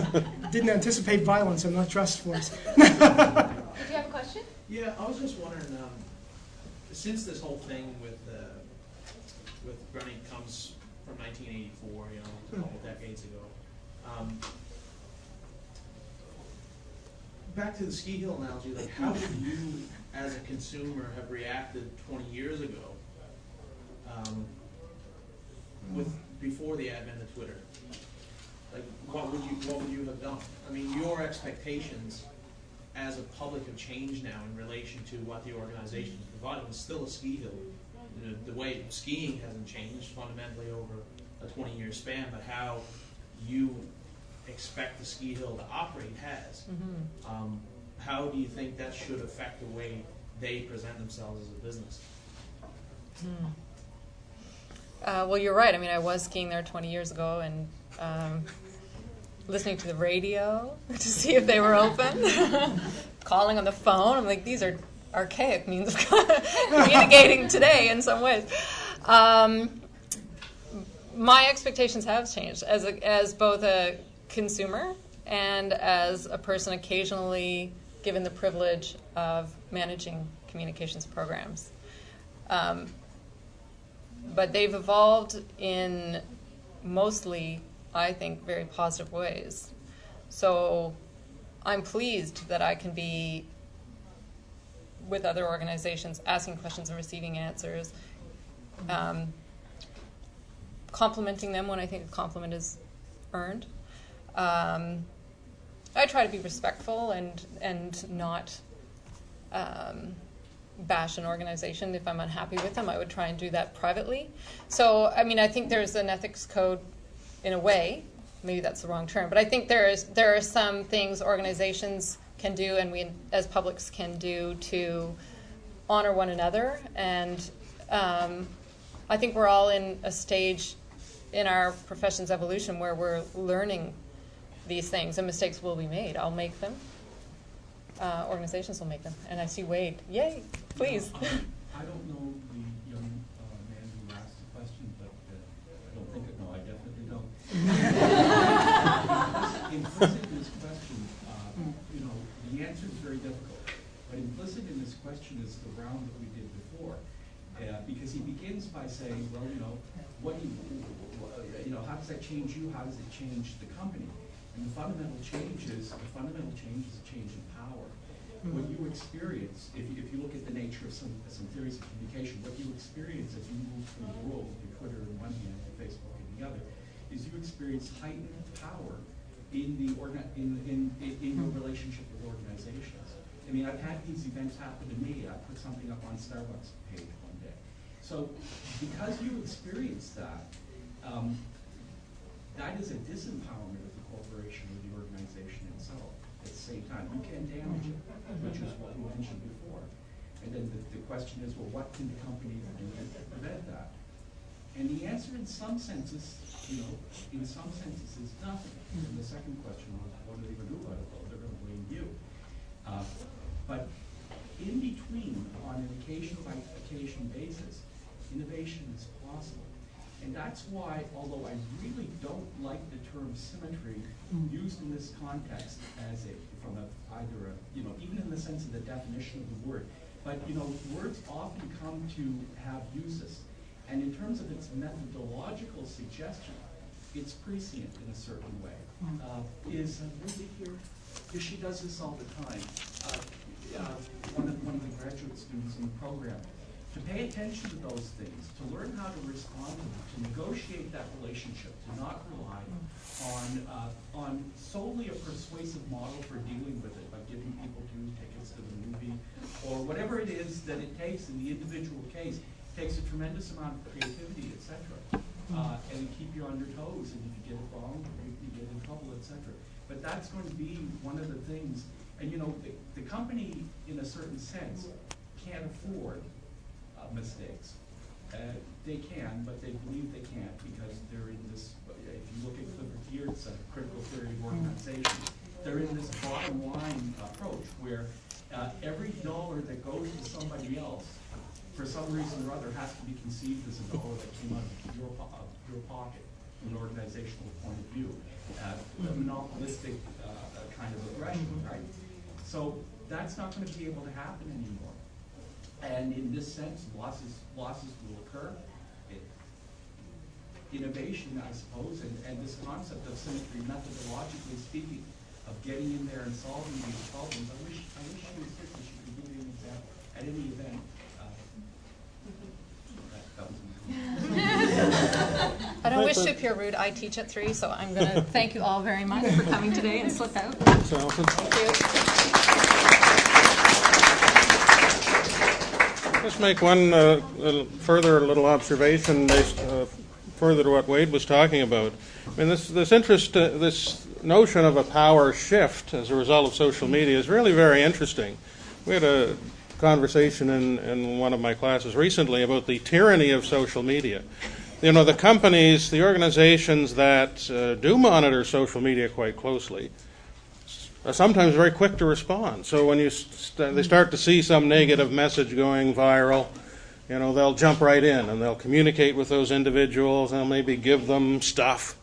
blow? Didn't anticipate violence. I'm not dressed for it. Did you have a question? Yeah, I was just wondering, since this whole thing with Grunning comes from 1984, a couple decades ago, back to the ski hill analogy, how would you, as a consumer, have reacted 20 years ago, before the advent of Twitter? What would you have done? I mean, your expectations as a public have changed now in relation to what the organization is providing. It's still a ski hill. The way skiing hasn't changed fundamentally over a 20-year span, but how you expect the ski hill to operate has. Mm-hmm. How do you think that should affect the way they present themselves as a business? Well, you're right. I mean, I was skiing there 20 years ago and listening to the radio to see if they were open, calling on the phone. I'm like, these are archaic means of communicating today in some ways. My expectations have changed as both a consumer and as a person occasionally given the privilege of managing communications programs. But they've evolved in mostly, I think, very positive ways. So I'm pleased that I can be with other organizations asking questions and receiving answers, complimenting them when I think a compliment is earned. I try to be respectful and not bash an organization. If I'm unhappy with them, I would try and do that privately. So, I mean, I think there's an ethics code in a way. Maybe that's the wrong term, but I think there are some things organizations can do and we as publics can do to honor one another. And I think we're all in a stage in our profession's evolution where we're learning these things, and mistakes will be made. I'll make them. Organizations will make them. And I see Wade. Yay, please. I don't know the young man who asked the question, but I don't think I definitely don't. Implicit in this question, the answer is very difficult. But implicit in this question is the round that we did before. Because he begins by saying, well, what do you, how does that change you? How does it change the company? And the fundamental change is a change in power. What you experience, if you look at the nature of some theories of communication, what you experience as you move through the world, with Twitter in one hand and Facebook in the other, is you experience heightened power in your relationship with organizations. I mean, I've had these events happen to me. I put something up on Starbucks page one day. So because you experience that, that is a disempowerment of the corporation or the organization itself. At the same time, you can damage it, which is what we mentioned before. And then the question is, well, what can the company do to prevent that? And the answer in some senses, is nothing. And the second question was, what are they going to do about it? Well, they're going to blame you. But in between, on an occasion-by-occasion basis, innovation is possible. And that's why, although I really don't like the term symmetry used in this context as even in the sense of the definition of the word, but words often come to have uses. And in terms of its methodological suggestion, it's prescient in a certain way. Is Lindsay here? Because she does this all the time. One of the graduate students in the program. To pay attention to those things, to learn how to respond to them, to negotiate that relationship, to not rely on solely a persuasive model for dealing with it, by giving people 2 tickets to the movie, or whatever it is that it takes in the individual case. It takes a tremendous amount of creativity, etc. And keep you on your toes, and if you get it wrong, you get in trouble, etc. But that's going to be one of the things, and the company, in a certain sense, can't afford mistakes. They can, but they believe they can't because they're in this, if you look at Clifford Geertz's critical theory of organization, they're in this bottom line approach where every dollar that goes to somebody else, for some reason or other, has to be conceived as a dollar that came out of your pocket from an organizational point of view. A monopolistic kind of aggression, right? So that's not going to be able to happen anymore. And in this sense, losses will occur. Innovation, I suppose, and this concept of symmetry, methodologically speaking, of getting in there and solving these problems. I wish she was here so she could give you an example at any event. I don't wish to appear rude. I teach at 3, so I'm going to thank you all very much for coming today and slip out. Thank you. Just make one further little observation based further to what Wade was talking about, I mean, this interest, this notion of a power shift as a result of social media is really very interesting. We had a conversation in one of my classes recently about the tyranny of social media. You know, the companies, the organizations that do monitor social media quite closely are sometimes very quick to respond. So when they start to see some negative message going viral, you know, they'll jump right in and they'll communicate with those individuals. They'll maybe give them stuff.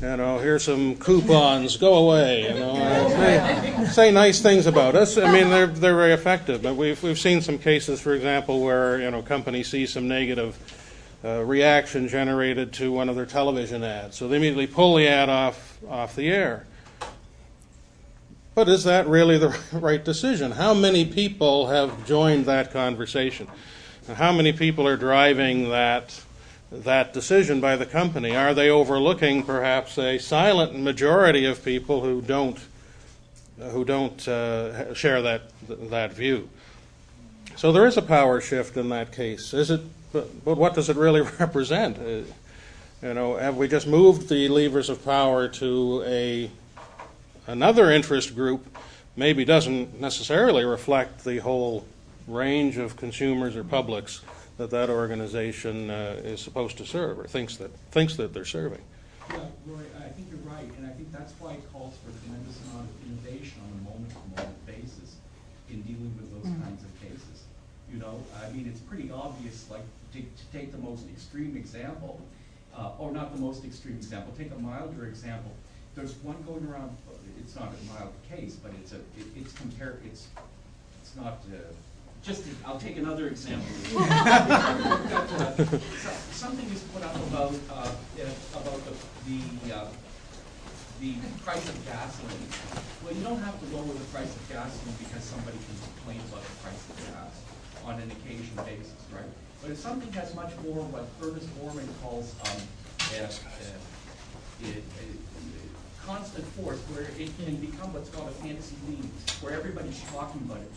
You know, here's some coupons, go away. You know, say nice things about us. I mean, they're very effective. But we've seen some cases, for example, where, you know, companies see some negative reaction generated to one of their television ads, so they immediately pull the ad off the air. But is that really the right decision? How many people have joined that conversation? And how many people are driving that decision by the company? Are they overlooking perhaps a silent majority of people who don't share that view? So there is a power shift in that case. Is it? But what does it really represent? You know, have we just moved the levers of power to another interest group? Maybe doesn't necessarily reflect the whole range of consumers or publics that organization is supposed to serve, or thinks that they're serving. Yeah, Roy, I think you're right, and I think that's why it calls for a tremendous amount of innovation on a moment-to-moment basis in dealing with those kinds of cases. You know, I mean, it's pretty obvious, like, to take the most extreme example, or not the most extreme example, take a milder example. There's one going around, it's not a mild case, but I'll take another example. Something is put up about the price of gasoline. Well, you don't have to lower the price of gasoline because somebody can complain about the price of gas on an occasional basis, right? But if something has much more what Ernest Borman calls constant force, where it can become what's called a fantasy lead, where everybody's talking about it.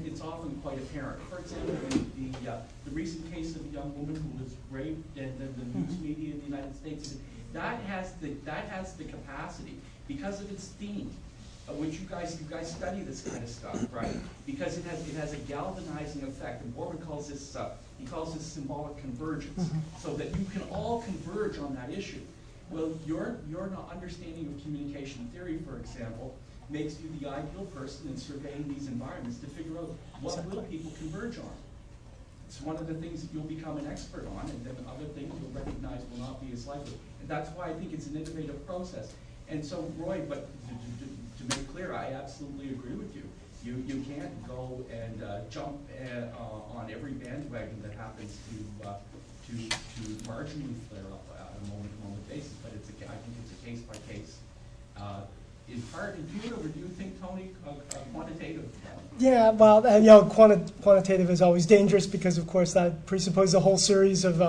It's often quite apparent. For example, the recent case of a young woman who was raped, and the news media in the United States, that has the capacity, because of its theme, which you guys study this kind of stuff, right? Because it has a galvanizing effect, and Borman calls this symbolic convergence, so that you can all converge on that issue. Well, your understanding of communication theory, for example, makes you the ideal person in surveying these environments to figure out what will people converge on. It's one of the things that you'll become an expert on, and then other things you'll recognize will not be as likely. And that's why I think it's an innovative process. And so, Roy, but to make clear, I absolutely agree with you. You can't go and jump on every bandwagon that happens to marginally flare up on a moment-to-moment basis, but I think it's a case-by-case. In part intuitive, or do you think, Tony, quantitative? Yeah, well, you know, quantitative is always dangerous because, of course, that presupposes a whole series of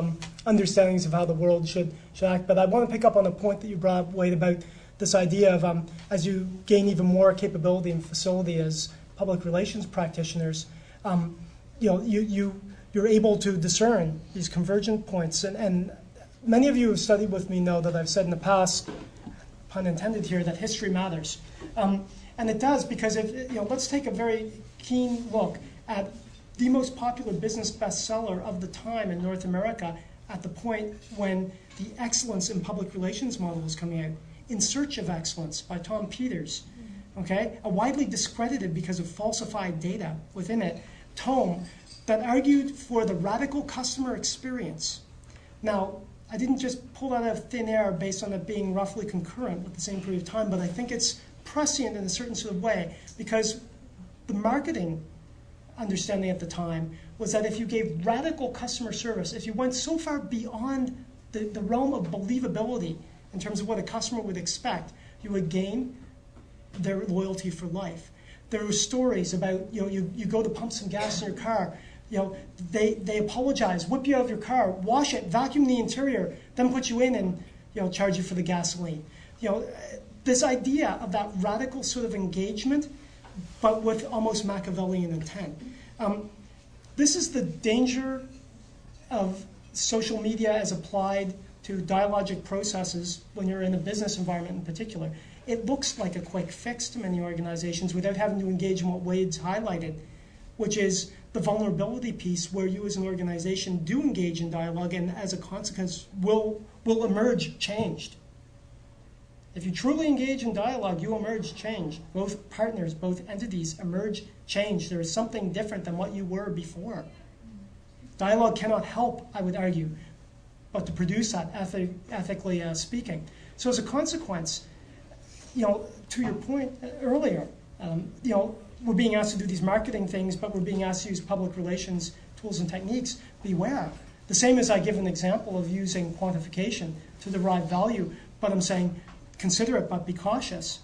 understandings of how the world should act. But I want to pick up on a point that you brought up, Wade, about this idea of as you gain even more capability and facility as public relations practitioners, you know, you're able to discern these convergent points. And many of you who have studied with me know that I've said in the past, pun intended here, that history matters. And it does, because let's take a very keen look at the most popular business bestseller of the time in North America at the point when the excellence in public relations model was coming out, In Search of Excellence by Tom Peters, okay? A widely discredited because of falsified data within it, tome that argued for the radical customer experience. Now, I didn't just pull that out of thin air based on it being roughly concurrent with the same period of time, but I think it's prescient in a certain sort of way, because the marketing understanding at the time was that if you gave radical customer service, if you went so far beyond the realm of believability in terms of what a customer would expect, you would gain their loyalty for life. There were stories about, you go to pump some gas in your car, they apologize, whip you out of your car, wash it, vacuum the interior, then put you in and charge you for the gasoline. This idea of that radical sort of engagement, but with almost Machiavellian intent. This is the danger of social media as applied to dialogic processes when you're in a business environment in particular, it looks like a quick fix to many organizations without having to engage in what Wade's highlighted, which is the vulnerability piece where you as an organization do engage in dialogue and as a consequence will emerge changed. If you truly engage in dialogue, you emerge changed. Both partners, both entities emerge changed. There is something different than what you were before. Dialogue cannot help, I would argue, but to produce that ethically speaking. So as a consequence, to your point earlier, we're being asked to do these marketing things, but we're being asked to use public relations tools and techniques. Beware. The same as I give an example of using quantification to derive value, but I'm saying consider it, but be cautious.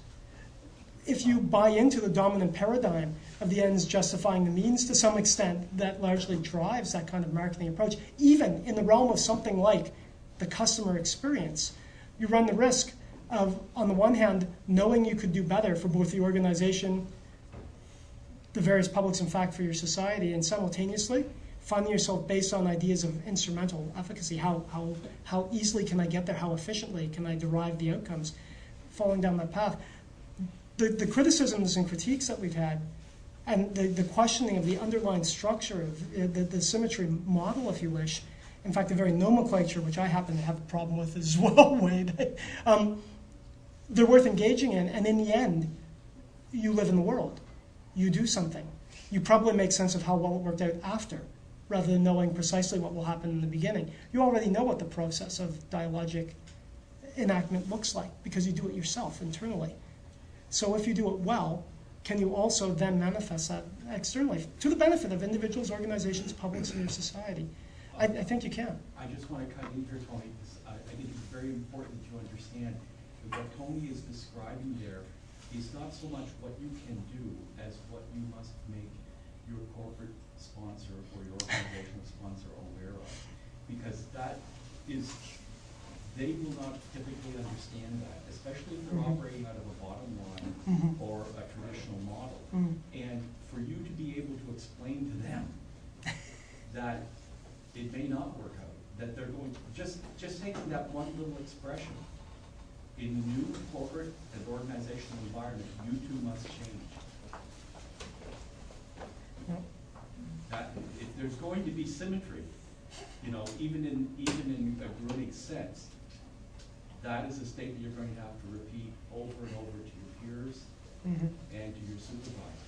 If you buy into the dominant paradigm of the ends justifying the means to some extent, that largely drives that kind of marketing approach, even in the realm of something like the customer experience, you run the risk of, on the one hand, knowing you could do better for both the organization, the various publics, in fact, for your society, and simultaneously finding yourself based on ideas of instrumental efficacy. How easily can I get there? How efficiently can I derive the outcomes? Falling down that path. The criticisms and critiques that we've had, and the questioning of the underlying structure of the symmetry model, if you wish, in fact, the very nomenclature, which I happen to have a problem with as well, Wade, they're worth engaging in, and in the end, you live in the world. You do something. You probably make sense of how well it worked out after, rather than knowing precisely what will happen in the beginning. You already know what the process of dialogic enactment looks like, because you do it yourself internally. So if you do it well, can you also then manifest that externally to the benefit of individuals, organizations, publics, and your society? I think you can. I just want to cut in here, Tony, because I think it's very important to understand that what Tony is describing there is not so much what you can do as what you must make your corporate sponsor or your organizational sponsor aware of. Because that is, they will not typically understand that, especially if they're operating out of a bottom line or a traditional model. And for you to be able to explain to them that it may not work out, that they're going to, just taking that one little expression, in the new corporate and organizational environment, you too must change. That if there's going to be symmetry, even in a Grunig sense, that is a statement you're going to have to repeat over and over to your peers and to your supervisors.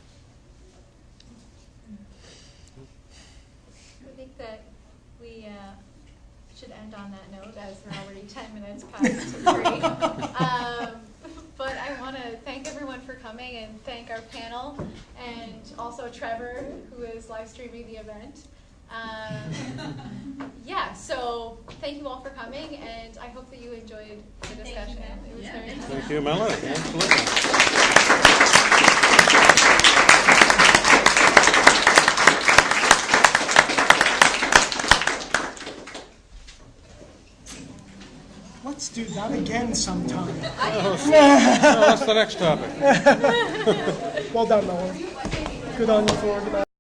I think that we should end on that note, as we're already 10 minutes past 3. But I want to thank everyone for coming and thank our panel and also Trevor, who is live streaming the event. So thank you all for coming, and I hope that you enjoyed the discussion. It was very fun. Thank you, Melanie. Absolutely. Let's do that again sometime. That's the next topic. Well done, Melanie. Good on you for organizing.